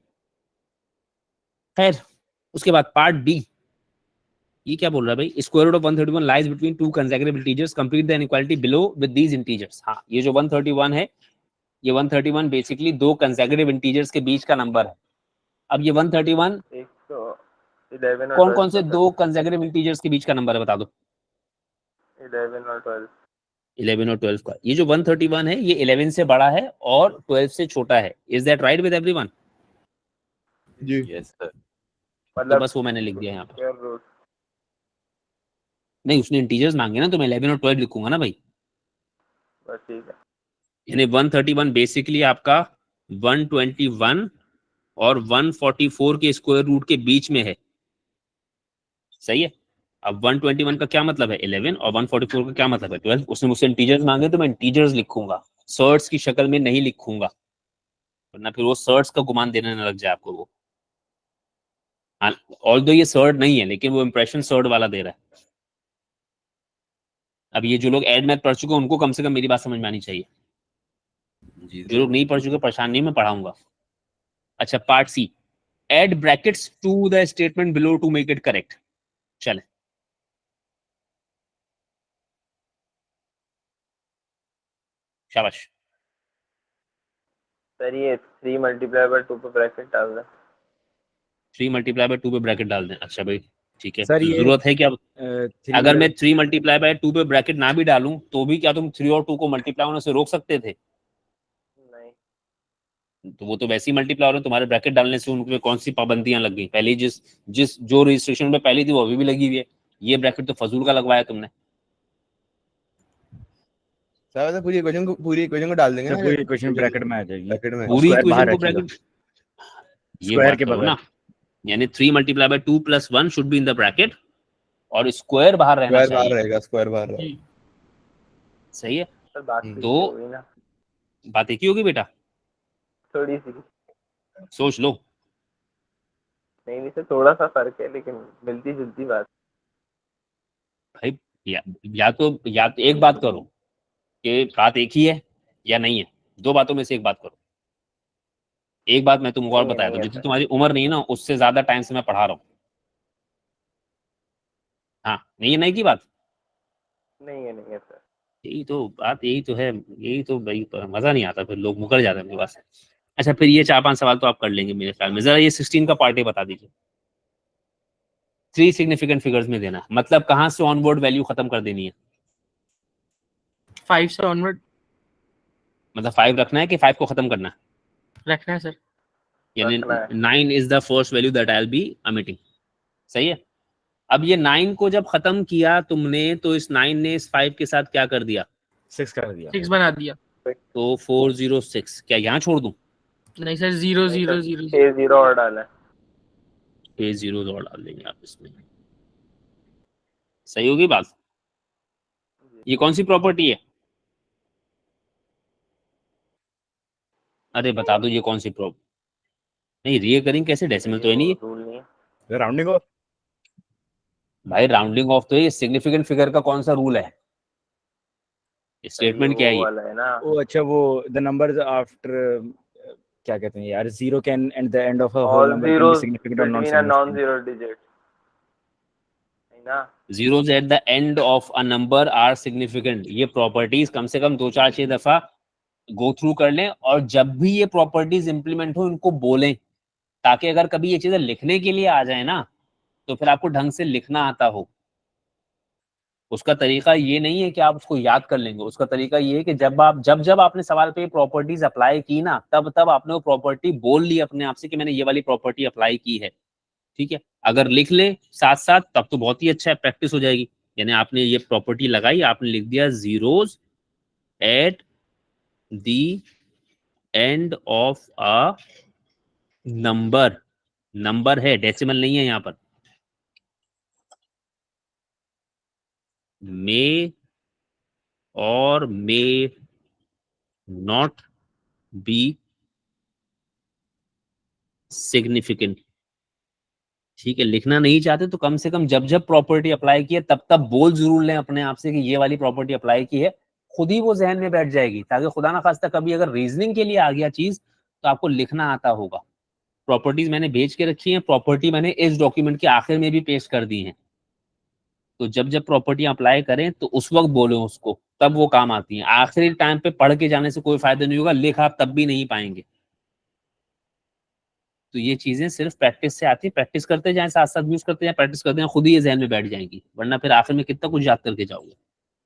खैर उसके बाद पार्ट बी, ये क्या बोल रहा है भाई? Square root of 131 lies between two consecutive integers, complete the inequality below with these integers. हाँ ये जो 131 है, ये 131 बेसिकली दो कंसेक्यूटिव इंटीजर्स के बीच का नंबर है। अब ये 131 111 और कौन 12 कौन से का दो कंसेक्यूटिव इंटीजर्स के बीच का नंबर है बता दो? 11 और 12। 11 और 12 का। ये जो 131 है ये 11 से बड़ा है और 12 से छोटा है। Is that right with everyone? जी। Yes sir. तो मतलब बस वो मैंने लिख दिया यहाँ पर। Square root. नहीं उसने इंटीजर्स मांगे ना, तो मैं 11 और 12 लिखूंगा ना भाई। बस ठीक है। यानी 131 बेसिकली आपका 121 और 144 के स्क्वायर रूट के बीच में है। सही है। अब 121 का क्या मतलब है? 11, और 144 का क्या मतलब है? 12। उसने मुझसे इंटीजर्स मांगे तो मैं इंटीजर्स लिखूंगा, सर्ट्स की शक्ल में नहीं लिखूंगा, वरना फिर वो सर्ट्स का गुमान देने न लग जाए आपको वो। ऑल्दो ये सर्ट नहीं है लेकिन वो इंप्रेशन सर्ट वाला दे रहा है। अब ये जो लोग एड मैथ पढ़ चुके हैं उनको कम से कम मेरी बात समझ में आनी चाहिए, जी जो लोग नहीं पढ़ चुके परेशान नहीं, मैं पढ़ाऊंगा। अच्छा part C, add brackets to the statement below to make it correct. चले शाबाश। सर ये 3 मल्टीप्लाई बाय 2 पे ब्रैकेट डाल दें। 3 मल्टीप्लाई बाय 2 पे ब्रैकेट डाल दें। अच्छा भाई ठीक है। सर तो ये जरूरत है क्या? 3 अगर मैं 3 मल्टीप्लाई बाय 2 पे ब्रैकेट ना भी डालूं तो भी क्या तुम 3 और 2 को मल्टीप्लाई होने से रोक सकते थे? नहीं। तो वो तो वैसे ही मल्टीप्लाई हो रहे हैं, तुम्हारे ब्रैकेट डालने से उनपे कौन सी पाबंदियां लग गई? पहले जिस जिस जो रजिस्ट्रेशन में पहली थी वो अभी भी लगी हुई है, ये ब्रैकेट तो फजूल का लगवाया तुमने। सर मतलब पूरी इक्वेशन को डाल देंगे ना, पूरी इक्वेशन ब्रैकेट में आ जाएगी ब्रैकेट में। और पूरी स्क्वायर बाहर इक्वेशन को रखिएगा, ब्रैकेट, ये स्क्वायर बात के करो बगैर। ना। यानी 3 multiply by 2 + 1 should be in the bracket और स्क्वायर बाहर रहना स्क्वायर बाहर चाहिए। रहेगा, स्क्वायर बाहर रहेगा। जी। सही है, सर बात हम्म। तो तो हुई ना बात एक ही होगी बेटा, थोड़ी सी। सोच लो। नहीं सर थोड़ा सा फर्क है लेकिन मिलती जुलती बात। भाई या तो एक बात करो कि बात एक ही है या नहीं है, दो बातों में से एक बात करो। एक बात मैं तुमको और नहीं है, बताया नहीं दूं, है जितनी सर। तुम्हारी उम्र नहीं है ना, उससे ज्यादा टाइम से मैं पढ़ा रहा हूँ। हाँ, नहीं है, नहीं की बात, नहीं है सर। यही तो बात, यही तो है, यही तो भाई मजा नहीं आता, फिर लोग मुकर जाते हैं मेरे पास। अच्छा, फिर ये 4-5 सवाल तो आप कर लेंगे मेरे ख्याल में। जरा ये 16 का पार्ट बता दीजिए। 3 सिग्निफिकेंट फिगर्स में देना, मतलब कहाँ से ऑनवर्ड वैल्यू खत्म कर देनी है, 5 से ऑनवर्ड मतलब 5 रखना है कि 5 को खत्म करना है, रखना है सर। यानी रखना है। 9 is the first value that I will be omitting. सही है। अब ये 9 को जब खत्म किया तुमने, तो इस 9 ने इस 5 के साथ क्या कर दिया, 6 कर दिया। 6 बना दिया। तो 406 क्या यहाँ छोड़ दूं, नहीं सर, 0 नहीं 0 सर, 0 6 जीरो और डाला है। 6 जीरो और डाल देंगे आप इसमें। सही होगी बात। ये कौन सी प्रॉपर्टी है, अरे बता दो ये कौन सी प्रॉपर्टी। नहीं, रिकरिंग कैसे, डेसिमल तो है नहीं ये। रूल नहीं है। Rounding off. भाई राउंडिंग ऑफ तो है, सिग्निफिकेंट फिगर का कौन सा रूल है, स्टेटमेंट क्या है वो ये। वाला है ना। ओ अच्छा, वो द नंबर्स आफ्टर क्या कहते हैं यार, zero can end the end of a whole all number can be zeros significant और non between a non significant. Zero digit है ना। zeros at the end of a number are significant, ये प्रॉपर्टीज कम से कम 2-4-6 दफा गो थ्रू कर लें, और जब भी ये प्रॉपर्टीज इंप्लीमेंट हो इनको बोलें, ताकि अगर कभी ये चीजें लिखने के लिए आ जाए ना, तो फिर आपको ढंग से लिखना आता हो। उसका तरीका ये नहीं है कि आप उसको याद कर लेंगे, उसका तरीका ये है कि जब आपने सवाल पे प्रॉपर्टीज अप्लाई की ना, तब आपने वो प्रॉपर्टी बोल ली अपने आप से कि मैंने ये वाली प्रॉपर्टी अप्लाई की है। ठीक है, अगर लिख ले साथ साथ तब तो बहुत ही अच्छा है, प्रैक्टिस हो जाएगी। यानी आपने ये प्रॉपर्टी लगाई, आपने लिख दिया zeros at the end of a number, number है, डेसिमल नहीं है यहाँ पर, मे और मे नॉट बी सिग्निफिकेंट। ठीक है, लिखना नहीं चाहते तो कम से कम जब जब प्रॉपर्टी अप्लाई की है तब बोल जरूर लें अपने आप से कि ये वाली प्रॉपर्टी अप्लाई की है, खुद ही वो जहन में बैठ जाएगी, ताकि खुदा ना खास्ता कभी अगर रीजनिंग के लिए आ गया चीज तो आपको लिखना आता होगा। प्रॉपर्टीज मैंने भेज के रखी है, प्रॉपर्टी मैंने इस डॉक्यूमेंट के आखिर में भी पेस्ट कर दी है, तो जब जब प्रॉपर्टी अप्लाई करें तो उस वक्त बोले उसको, तब वो काम आती है। आखिरी टाइम पे पढ़ के जाने से कोई फायदा नहीं होगा, लिख आप तब भी नहीं पाएंगे। तो ये चीजें सिर्फ प्रैक्टिस से आती है, प्रैक्टिस करते जाएं, साथ साथ यूज करते जाएं, प्रैक्टिस करते जाएं, खुद ही ये जहन में बैठ जाएंगी, वरना फिर आखिर में कितना कुछ याद करके जाओगे।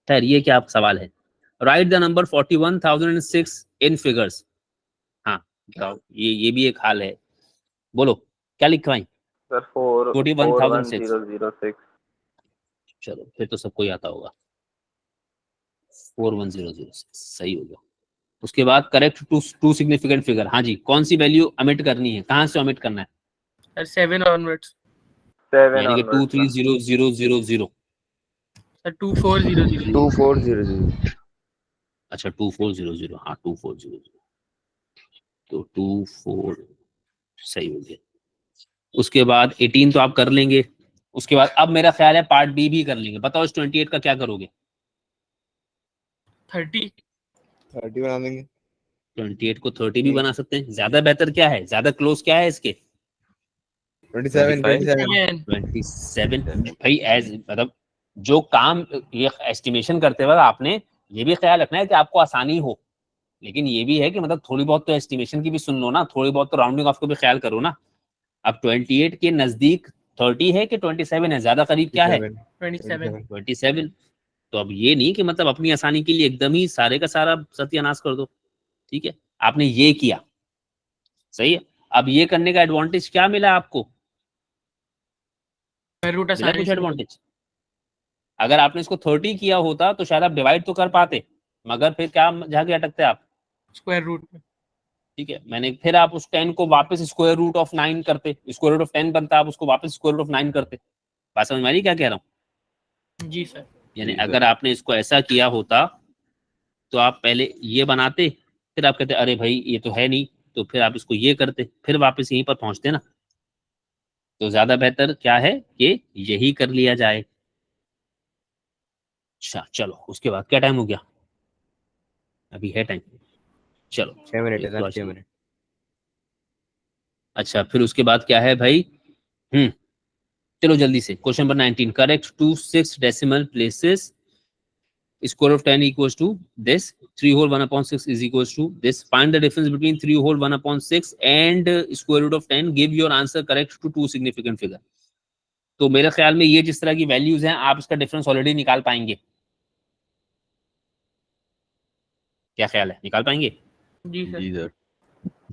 खैर, ये क्या सवाल है, write the number 41,006 in figures. हाँ बताओ, ये भी एक हाल है, बोलो क्या लिखवाई। सर 41,006, 41006। चलो फिर तो सबको ही आता होगा, 41,006 सही हो गया। उसके बाद करेक्ट टू सिग्निफिकेंट फिगर, हाँ जी, कौन सी वैल्यू अमिट करनी है, कहाँ से अमिट करना है, सर 7 ऑनवर्ड्स। 7 यानी कि ऑनवर्ड्स ना। 230,000। सर 2400। 2400। अच्छा 2400, हाँ 2400, तो 24 सही हो गया। उसके बाद 18 तो आप कर लेंगे। उसके बाद अब मेरा ख्याल है पार्ट बी भी कर लेंगे। बताओ इस 28 का क्या करोगे। 30 30 बना देंगे। 28 को 30 भी बना सकते हैं, ज्यादा बेहतर क्या है, ज्यादा क्लोज क्या है इसके, 27 27 27। भाई एज मतलब जो काम ये एस्टिमेशन करते वक्त आपने ये भी ख्याल रखना है कि आपको आसानी हो, लेकिन ये भी है कि मतलब थोड़ी बहुत तो एस्टिमेशन की भी सुन लो ना, थोड़ी बहुत तो राउंडिंग ऑफ को भी ख्याल करो ना। अब 28 के नजदीक 30 है कि 27 है, ज्यादा करीब क्या है 27। 27। तो अब ये नहीं कि मतलब अपनी आसानी के लिए एकदम ही सारे का सारा सत्यानाश कर दो। ठीक है, आपने ये किया, सही है। अब ये करने का एडवांटेज क्या मिला आपको, रूट मिला आसानी कुछ से एडवांटेज। अगर आपने इसको 30 किया होता तो शायद आप डिवाइड तो कर पाते, मगर फिर क्या जाके अटकते आप। स्क्वायर रूट में। ठीक है, मैंने फिर आप उस 10 को वापस स्क्वायर रूट ऑफ 9 करते, स्क्वायर रूट ऑफ 10 बनता, आप उसको वापस स्क्वायर रूट ऑफ 9 करते। बात समझ में आ रही क्या कह रहा हूँ। जी सर। यानी जी सर। अगर आपने इसको ऐसा किया होता तो आप पहले ये बनाते, फिर आप कहते अरे भाई ये तो है नहीं, तो फिर आप इसको ये करते, फिर वापस यहीं पर पहुंचते ना। तो ज्यादा बेहतर क्या है कि यही कर लिया जाए। अच्छा चलो, उसके बाद क्या टाइम हो गया? अभी है टाइम, चलो 6 मिनट है एक तो सर, 6 आज- मिनट। अच्छा फिर उसके बाद क्या है भाई? चलो जल्दी से question number 19, correct 2 6 decimal places, square of 10 equals to this, 3 whole 1 upon 6 is equals to this, find the difference between 3 whole 1 upon 6 and square root of 10, give your answer correct to two significant figure। तो मेरे ख्याल में ये जिस तरह की वैल्यूज हैं आप इसका डिफरेंस ऑलरेडी निकाल पाएंगे। क्या ख्याल है, निकाल पाएंगे? जी सर। जी सर।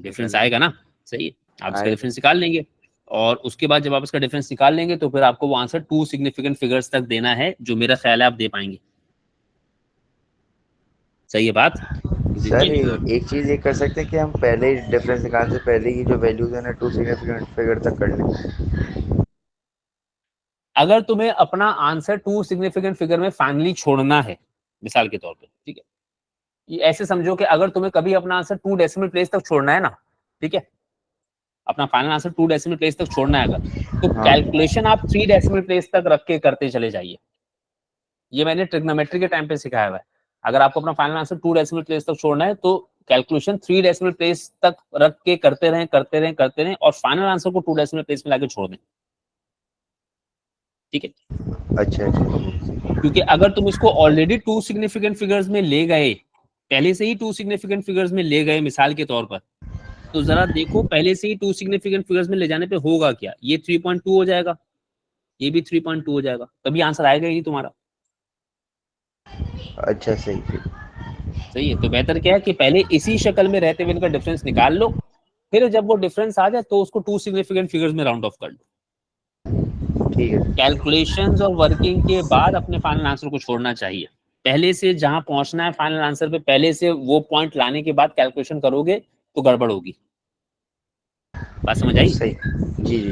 डिफरेंस आएगा ना? सही है, आप इसका आएगा। डिफरेंस निकाल लेंगे और उसके बाद जब आप इसका डिफरेंस निकाल लेंगे तो फिर आपको वो आंसर टू सिग्निफिकेंट फिगर्स तक देना है, जो मेरा ख्याल है आप दे पाएंगे। सही है बात? सर एक चीज ये कर सकते हैं कि हम पहले डिफरेंस निकालने से पहले की जो वैल्यूज है ना टू सिग्निफिकेंट फिगर तक कर लें। अगर तुम्हें अपना आंसर टू सिग्निफिकेंट फिगर में फाइनली छोड़ना है, मिसाल के तौर पे, ठीक है, ये ऐसे समझो कि अगर तुम्हें कभी अपना आंसर 2 डेसिमल प्लेस तक छोड़ना है ना, ठीक है, अपना फाइनल आंसर 2 डेसिमल प्लेस तक छोड़ना है अगर, तो कैलकुलेशन आप 3 डेसिमल प्लेस तक रख के करते चले जाइए। ये मैंने ट्रिग्नोमेट्री के टाइम पे सिखाया हुआ है। अगर आपको अपना फाइनल आंसर 2 डेसिमल प्लेस तक छोड़ना है तो कैलकुलेशन 3 डेसिमल प्लेस तक रख के करते रहें और फाइनल आंसर को 2 डेसिमल प्लेस में लाके छोड़ दें। ठीक है? अच्छा क्योंकि अगर तुम इसको ऑलरेडी टू सिग्निफिकेंट फिगर्स में ले गए, पहले से ही टू सिग्निफिकेंट फिगर्स में ले गए मिसाल के तौर पर, तो जरा देखो पहले से ही टू सिग्निफिकेंट फिगर्स में ले जाने पे होगा क्या। ये 3.2 हो जाएगा, ये भी 3.2 हो जाएगा, तभी आंसर आएगा ही नहीं तुम्हारा। अच्छा सही सही है, तो बेहतर क्या है कि पहले इसी शक्ल में रहते हुए इनका डिफरेंस निकाल लो, फिर जब वो डिफरेंस आ जाए तो उसको टू सिग्निफिकेंट फिगर्स में राउंड ऑफ कर लो। ठीक है। कैलकुलेशंस और वर्किंग के बाद अपने फाइनल आंसर को छोड़ना चाहिए। पहले से जहां पहुंचना है फाइनल आंसर पे, पहले से वो पॉइंट लाने के बाद कैलकुलेशन करोगे तो गड़बड़ होगी। बात समझ आई? सही जी जी।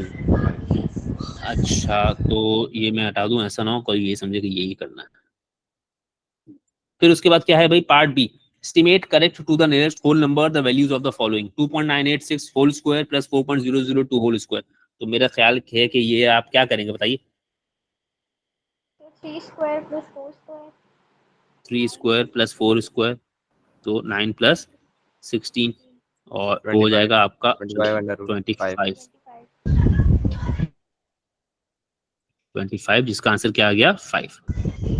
अच्छा तो ये मैं हटा दूं, ऐसा ना हो कोई ये समझे कि यही करना है। फिर उसके बाद क्या है भाई, part B, estimate correct to the nearest whole number the values of the following, 2.986 whole square plus 4.002 whole square। तो मेरा ख्याल है कि ये आप क्या करेंगे बताइए? 3 square plus 4 square। 3 square plus 4 square, तो 9 प्लस 16 और वो हो जाएगा आपका 25 जिसका आंसर क्या आ गया 5।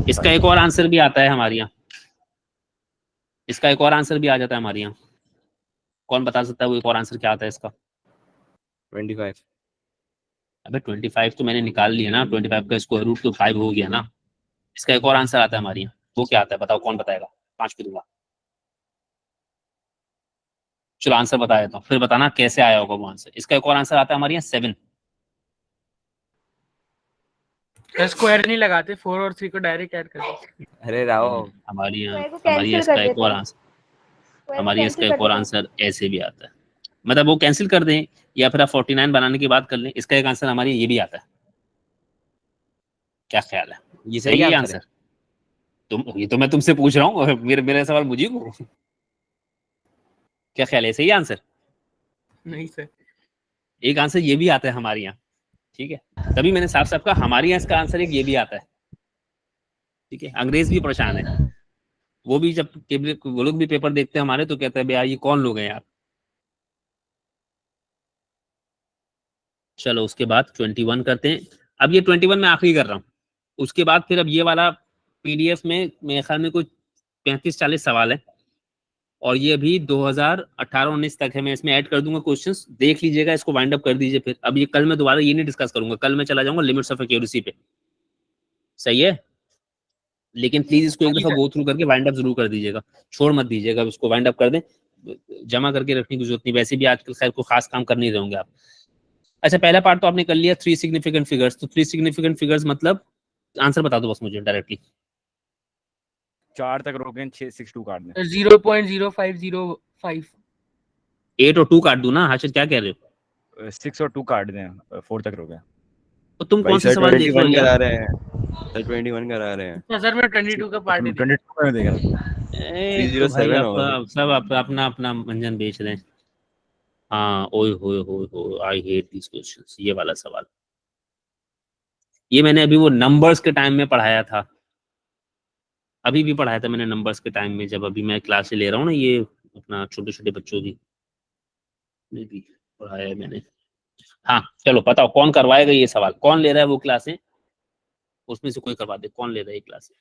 इसका एक और आंसर भी आता है हमारे यहाँ, इसका एक और आंसर भी आ जाता है हमारे यहाँ। कौन बता सकता है वो एक और आंसर क्या आता है इसका? 25। अबे 25 तो मैंने निकाल लिया ना, 25 का स्क्वायर रूट तो 5 हो गया ना। इसका एक और आंसर आता है हमारे यहाँ, वो क्या आता है बताओ, कौन बताएगा? 5 पे दूंगा। चलो आंसर बता देता हूँ, फिर बताना कैसे आया होगा वो आंसर। इसका एक और आंसर आता है हमारे यहाँ 7। स्क्वायर नहीं लगाते, 4 और 3 को डायरेक्ट ऐड करते। अरे राव, हमारी यहाँ Square को इसका cancel एक कर और देते हैं। आंसर, Square को हमारी cancel इसका कर एक और देते हैं। आंसर ऐसे भी आता है, मतलब वो कैंसिल कर दें या फिर आप 49 बनाने की बात कर लें। इसका एक आंसर हमारे ये भी आता है। क्या ख्याल है, ये सही है आंसर आंसर? तुम, ये तो मैं तुमसे पूछ रहा हूँ, मेरा सवाल मुझे को। क्या ख्याल है, सही आंसर? नहीं सर। एक आंसर ये भी आता है हमारे यहाँ, ठीक है, तभी मैंने साफ साफ कहा हमारे यहाँ इसका आंसर एक ये भी आता है। ठीक है, अंग्रेज भी परेशान है, वो भी जब वो लोग भी पेपर देखते हैं हमारे तो कहते हैं भैया ये कौन लोग हैं यार। चलो उसके बाद 21 करते हैं। अब ये 21 में आखिरी कर रहा हूँ, उसके बाद फिर अब ये वाला पीडीएफ में मेरे ख्याल में कुछ 35-40 सवाल है और ये भी 2018-19 तक है। मैं इसमें ऐड कर दूंगा क्वेश्चंस, देख लीजिएगा, इसको वाइंड अप कर दीजिए। फिर अब ये कल मैं दोबारा ये नहीं डिस्कस करूंगा, कल मैं चला जाऊंगा लिमिट्स ऑफ एक्यूरेसी पे। सही है, लेकिन प्लीज इसको एक दफा गो थ्रू करके वाइंड अप जरूर कर दीजिएगा, छोड़ मत दीजिएगा, उसको वाइंड अप कर दें, जमा करके रखने की जरूरत नहीं, वैसे भी आजकल खैर को खास काम कर नहीं रहोगे आप। अच्छा पहला पार्ट तो आपने कर लिया 3 सिग्निफिकेंट फिगर्स। तो 3 सिग्निफिकेंट फिगर्स मतलब आंसर बता दो बस मुझे डायरेक्टली। 4 तक रोकें, 662 काट दें। 0.0505। 8 और 2 काट दूं ना? हाशिद क्या कह रहे हो? 6 और 2 काट दें, 4 तक रोकें। तो तुम भाई कौन से सर सवाल देख रहे 21 हो करा यार? रहे हैं, सर 21 करा रहे हैं। सर मैं 22 का पार्ट 22 में देख रहा तो भाई 307 आप होगा फिर। सब अपना अपना मंजन बेच रहे हैं। हाँ, ओए होए होए होए, आई हेट दिस क्वेश्चंस। ये वाला सवाल, ये मैंने अभी वो नंबर्स के टाइम में पढ़ाया था, अभी भी पढ़ाया था मैंने नंबर्स के टाइम में, जब अभी मैं क्लास ले रहा हूँ ना, ये अपना छोटे छोटे बच्चों की, में भी पढ़ाया है मैंने। हाँ चलो बताओ, कौन करवाएगा ये सवाल, कौन ले रहा है वो क्लासें, उसमें से कोई करवा दे, कौन ले रहा है ये क्लासें।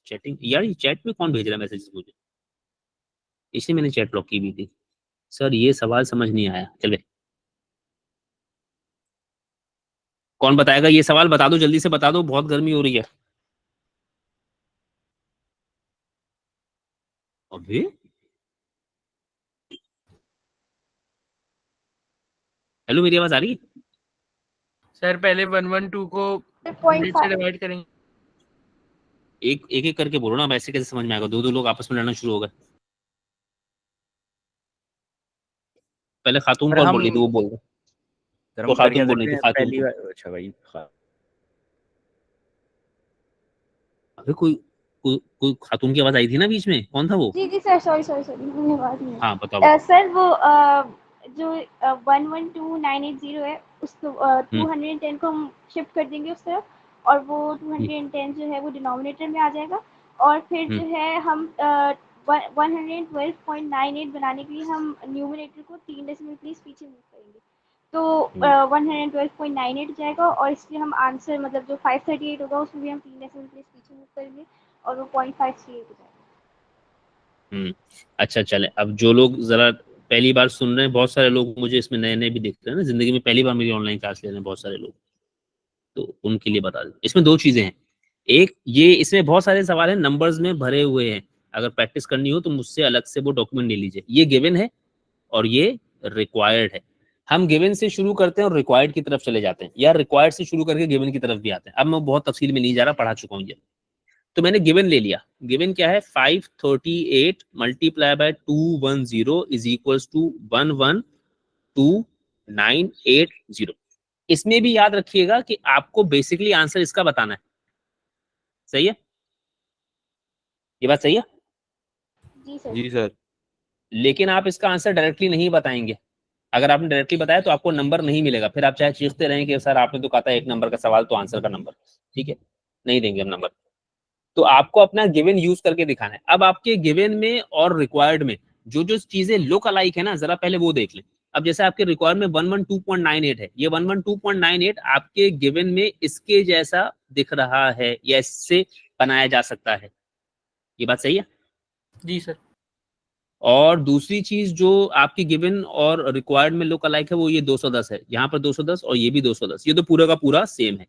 चैटिंग यार, ये चैट में कौन भेज रहा है मैसेजेस मुझे, इसलिए मैंने चैट लॉक की भी थी। सर ये सवाल समझ नहीं आया, चले कौन बताएगा ये सवाल, बता दो जल्दी से बता दो, बहुत गर्मी हो रही है अभी। हेलो, मेरी आवाज आ रही है? सर पहले 112 को 100 से 5 डिवाइड करेंगे। एक एक करके बोलो ना, वैसे कैसे समझ में आएगा, दो दो लोग आपस में लड़ना शुरू हो गए। पहले खातून सर कौन बोल हम रही थी, वो बोल दो। सर वो हम कर क्या खातून बोल रही सकते थी, हैं खातून पहली को। बार? अच्छा भाई अबे कोई खातून की आवाज आई थी ना बीच में, कौन था वो? जी जी सर, सॉरी सॉरी सॉरी, धन्यवाद नहीं। हाँ बताओ बताओ। सर वो जो 112980 है, उसको हम्म 210 को हम शिफ्ट कर देंगे उस तरफ, और वो हम्म 210 जो है वो डिनोमिनेटर में आ जाएगा। और फिर हम्म जो है हम 112.98 बनाने के लिए हम न्यूमरेटर को 3 डेसिमल प्लेस पीछे मूव करेंगे, तो हम्म 112.98 जाएगा, और इसलिए हम आंसर मतलब जो 538 होगा उसमें भी हम 3 डेसिमल प्लेस पीछे मूव करेंगे, और वो 0.538 हो जाएगा। हम्म। अच्छा चले, अब जो लोग जरा पहली बार सुन रहे हैं, बहुत सारे लोग मुझे इसमें नए नए भी दिख रहे हैं ना, जिंदगी में पहली बार मेरी ऑनलाइन क्लास ले रहे हैं बहुत सारे लोग, तो उनके लिए बता दें, इसमें दो चीजें हैं। एक, ये इसमें बहुत सारे सवाल हैं नंबर्स में भरे हुए हैं, अगर प्रैक्टिस करनी हो तो मुझसे अलग से वो डॉक्यूमेंट ले लीजिए। ये गिवन है और ये रिक्वायर्ड है। हम गिवन से शुरू करते हैं और रिक्वायर्ड की तरफ चले जाते हैं, या रिक्वायर्ड से शुरू करके गिवन की तरफ भी आते हैं। अब मैं बहुत तफसील में नहीं जा रहा, पढ़ा चुका हूँ ये। तो मैंने गिवन ले लिया, गिवन क्या है, 538 multiply by 210 is equals to 112,980। इसमें भी याद रखिएगा कि आपको बेसिकली आंसर इसका बताना है। सही है, ये बात सही है। जी सर। जी सर। लेकिन आप इसका आंसर डायरेक्टली नहीं बताएंगे, अगर आपने डायरेक्टली बताया तो आपको नंबर नहीं मिलेगा, फिर आप चाहे चीखते रहें कि सर आपने तो कहा था 1 नंबर का सवाल तो आंसर का नंबर, ठीक है, नहीं देंगे हम नंबर। तो आपको अपना गिवन यूज करके दिखाना है। अब आपके गिवन में और रिक्वायर्ड में जो जो चीजें लुक अलाइक है ना, जरा पहले वो देख लें। अब जैसे आपके रिक्वायर्ड में 112.98 है, ये 112.98 आपके गिवन में इसके जैसा दिख रहा है, या इससे बनाया जा सकता है। ये बात सही है। जी सर। और दूसरी चीज जो आपकी गिवन और रिक्वायर्ड में लुक अलाइक है, वो ये 210 है, यहाँ पर 210 और ये भी 210, ये तो पूरा का पूरा सेम है।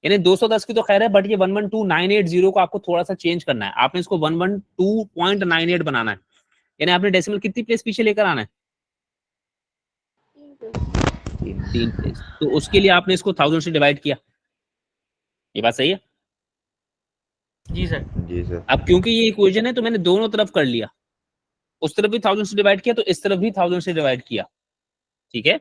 यानी 210 की तो खैर है, बट ये 112,980 को आपको थोड़ा सा चेंज करना है, आपने इसको 112.98 बनाना है। यानी आपने डेसिमल कितनी प्लेस पीछे लेकर आना है, 3 प्लेस। तो उसके लिए आपने इसको 1000 से डिवाइड किया। ये बात सही है। जी सर। जी सर। अब क्योंकि ये इक्वेशन है तो मैंने दोनों तरफ कर लिया, उस तरफ भी 1000 से डिवाइड किया तो इस तरफ भी 1000 से डिवाइड किया, ठीक है।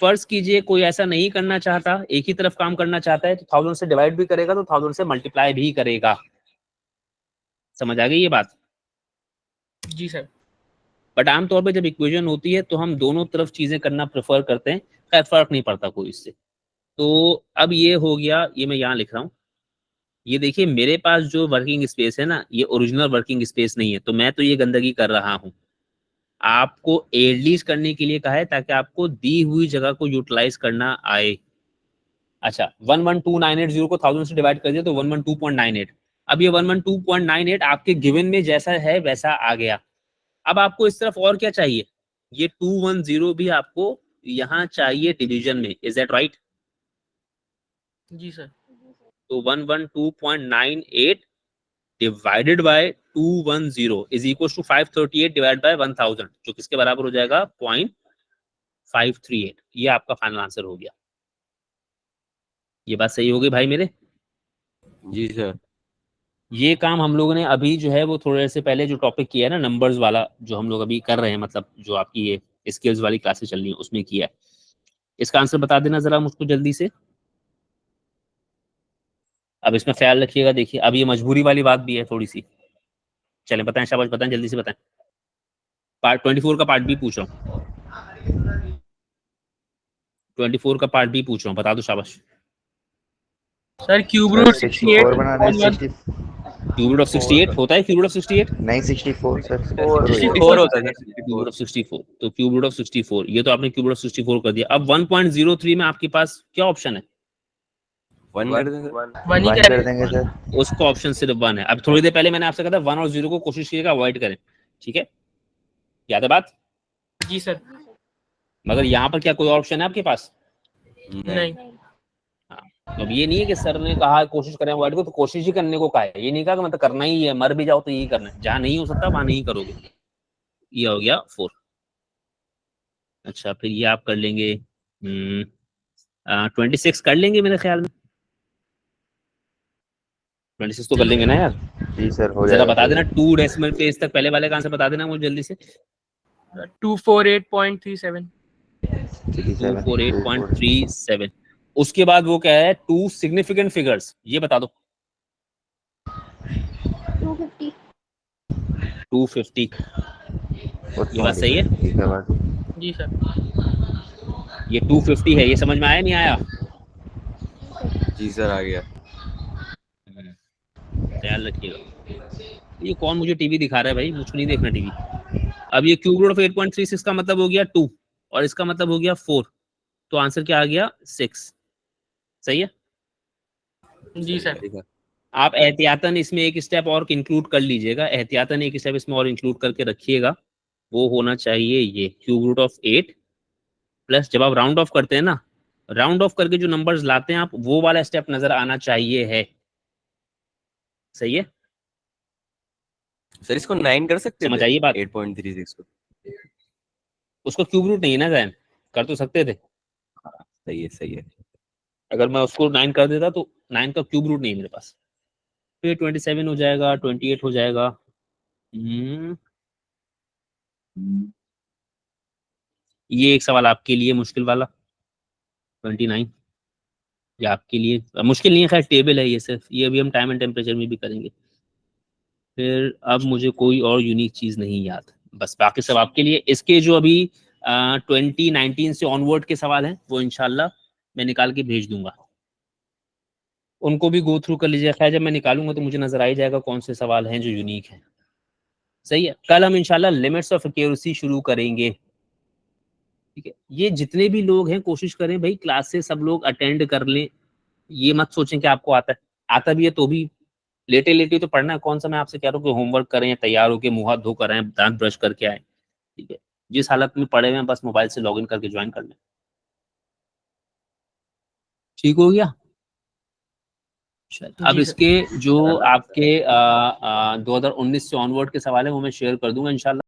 फर्ज कीजिए कोई ऐसा नहीं करना चाहता, एक ही तरफ काम करना चाहता है, तो 1000 से डिवाइड भी करेगा तो 1000 से मल्टीप्लाई भी करेगा। समझ आ गई ये बात। जी सर। बट आमतौर पे जब इक्वेशन होती है तो हम दोनों तरफ चीजें करना प्रेफर करते हैं, खैर फर्क नहीं पड़ता कोई इससे। तो अब ये हो गया, ये मैं यहाँ लिख रहा हूँ। ये देखिए मेरे पास जो वर्किंग स्पेस है ना, ये ओरिजिनल वर्किंग स्पेस नहीं है, तो मैं तो ये गंदगी कर रहा हूँ। आपको एडलीस्ट करने के लिए कहा है ताकि आपको दी हुई जगह को यूटिलाइज करना आए। अच्छा, 112,980 को 1000 से डिवाइड कर दिया तो 112.98। अब ये 112.98 आपके गिवन में जैसा है वैसा आ गया। अब आपको इस तरफ और क्या चाहिए, ये 210 भी आपको यहाँ चाहिए डिवीजन में, इज दैट राइट? जी सर। तो 112.98 divided by 210 is equal to 538 divide by 1000, जो किसके बराबर हो जाएगा, 0.538। ये आपका फाइनल आंसर हो गया। ये बात सही हो गई भाई मेरे। जी सर। ये काम हम लोगों ने अभी जो है वो थोड़े से पहले जो टॉपिक किया है ना नंबर्स वाला, जो हम लोग अभी कर रहे हैं, मतलब जो आपकी ये स्किल्स वाली क्लासेस चल रही है उसमें किया है। इसका आंसर बता देना जरा मुझको जल्दी से। अब इसमें ख्याल रखिएगा, देखिए अब ये मजबूरी वाली बात भी है थोड़ी सी, चलें बताएं, शाबाश बताएं, जल्दी से बताएं। पार्ट 24 का पार्ट बी पूछ रहा हूँ, 24 का पार्ट बी पूछ रहा हूँ, बता दो शाबाश। सर क्यूब रूट 64 बनाना है, 68 क्यूब रूट ऑफ 68 होता है, क्यूब रूट ऑफ 68 नहीं 64 सर, 4 64 होता है सर, क्यूब रूट ऑफ 64, तो क्यूब रूट ऑफ 64 ये तो आपने क्यूब रूट ऑफ 64 कर दिया। अब 1.03 में आपके पास क्या ऑप्शन है? 1 कर दें सर। 1 1 ही वन करें। कर देंगे सर। उसका ऑप्शन सिर्फ 1 है। अब थोड़ी देर पहले मैंने आपसे कहा था 1 और 0 को कोशिश कीजिएगा अवॉइड करें, ठीक है, याद है बात? जी सर। मगर यहाँ पर क्या कोई ऑप्शन है आपके पास? नहीं। तो अब ये नहीं है कि सर ने कहा कोशिश करें अवॉइड को, तो कोशिश ही करने को कहा है, ये नहीं कहा कि मतलब करना ही है, मर भी जाओ तो यही करना है, जहां नहीं हो सकता वहां नहीं करोगे। ये हो गया 4। अच्छा फिर ये आप कर लेंगे 26 कर लेंगे मेरे ख्याल में, 26 तो कर लेंगे ना यार? जी सर हो जरा जाएगा। बता देना 2 डेसिमल प्लेस तक पहले वाले का आंसर बता देना मुझे जल्दी से। 248.37। 248.37। उसके बाद वो क्या है? 2 सिग्निफिकेंट फिगर्स, ये बता दो। 250। 250, ये बात सही है? ठीक है बात। जी सर। ये 250 है, ये समझ में आया नहीं आया? जी सर आ गया। ख्याल रखिएगा। ये कौन मुझे टीवी दिखा रहा है भाई? मुझको नहीं देखना टीवी। अब ये क्यूब रूट ऑफ 8.36 का मतलब हो गया 2 और इसका मतलब हो गया 4, तो आंसर क्या आ गया? 6। सही है? जी सर। ठीक है। आप एहतियातन इसमें एक स्टेप और इंक्लूड कर लीजिएगा, एहतियातन एक स्टेप इसमें और इंक्लूड करके रखिएगा, वो होना चाहिए ये क्यूब रूट ऑफ 8 प्लस, जब आप राउंड ऑफ करते हैं ना, राउंड ऑफ करके जो नंबर्स लाते हैं आप, वो वाला स्टेप नजर आना चाहिए है। सही है? सर इसको 9 कर सकते समझ थे आइए बात? 8.36 को। उसको क्यूब रूट नहीं है ना जैन, कर तो सकते थे। सही है सही है। अगर मैं उसको 9 कर देता तो 9 का क्यूब रूट नहीं है मेरे पास। फिर 27 हो जाएगा, 28 हो जाएगा। ये एक सवाल आपके लिए मुश्किल वाला 29, ये आपके लिए मुश्किल नहीं है, खैर टेबल है ये सिर्फ, ये अभी हम टाइम एंड टेम्परेचर में भी करेंगे। फिर अब मुझे कोई और यूनिक चीज नहीं याद, बस बाकी सब आपके लिए। इसके जो अभी 2019 से ऑनवर्ड के सवाल हैं वो इंशाल्लाह मैं निकाल के भेज दूंगा, उनको भी गो थ्रू कर लीजिए। खैर जब मैं निकालूंगा तो मुझे नजर आ ही जाएगा कौन से सवाल हैं जो यूनिक हैं। सही है? कल हम इंशाल्लाह लिमिट्स ऑफ एक्यूरेसी शुरू करेंगे, ठीक है? ये जितने भी लोग हैं कोशिश करें भाई क्लासेस सब लोग अटेंड कर लें, ये मत सोचें कि आपको आता भी है तो भी लेटे लेटे तो पढ़ना है। कौन सा मैं आपसे कह रहा हूँ कि होमवर्क करें या तैयार होकर मुंह हाथ धोकर आए, दांत ब्रश करके आए, ठीक है? जिस हालत में पढ़े हुए हैं बस मोबाइल से लॉगिन करके ज्वाइन कर लें। ठीक हो गया? अब जी इसके जो आपके 2019 से ऑनवर्ड के सवाल है वो मैं शेयर कर दूंगा इंशाल्लाह।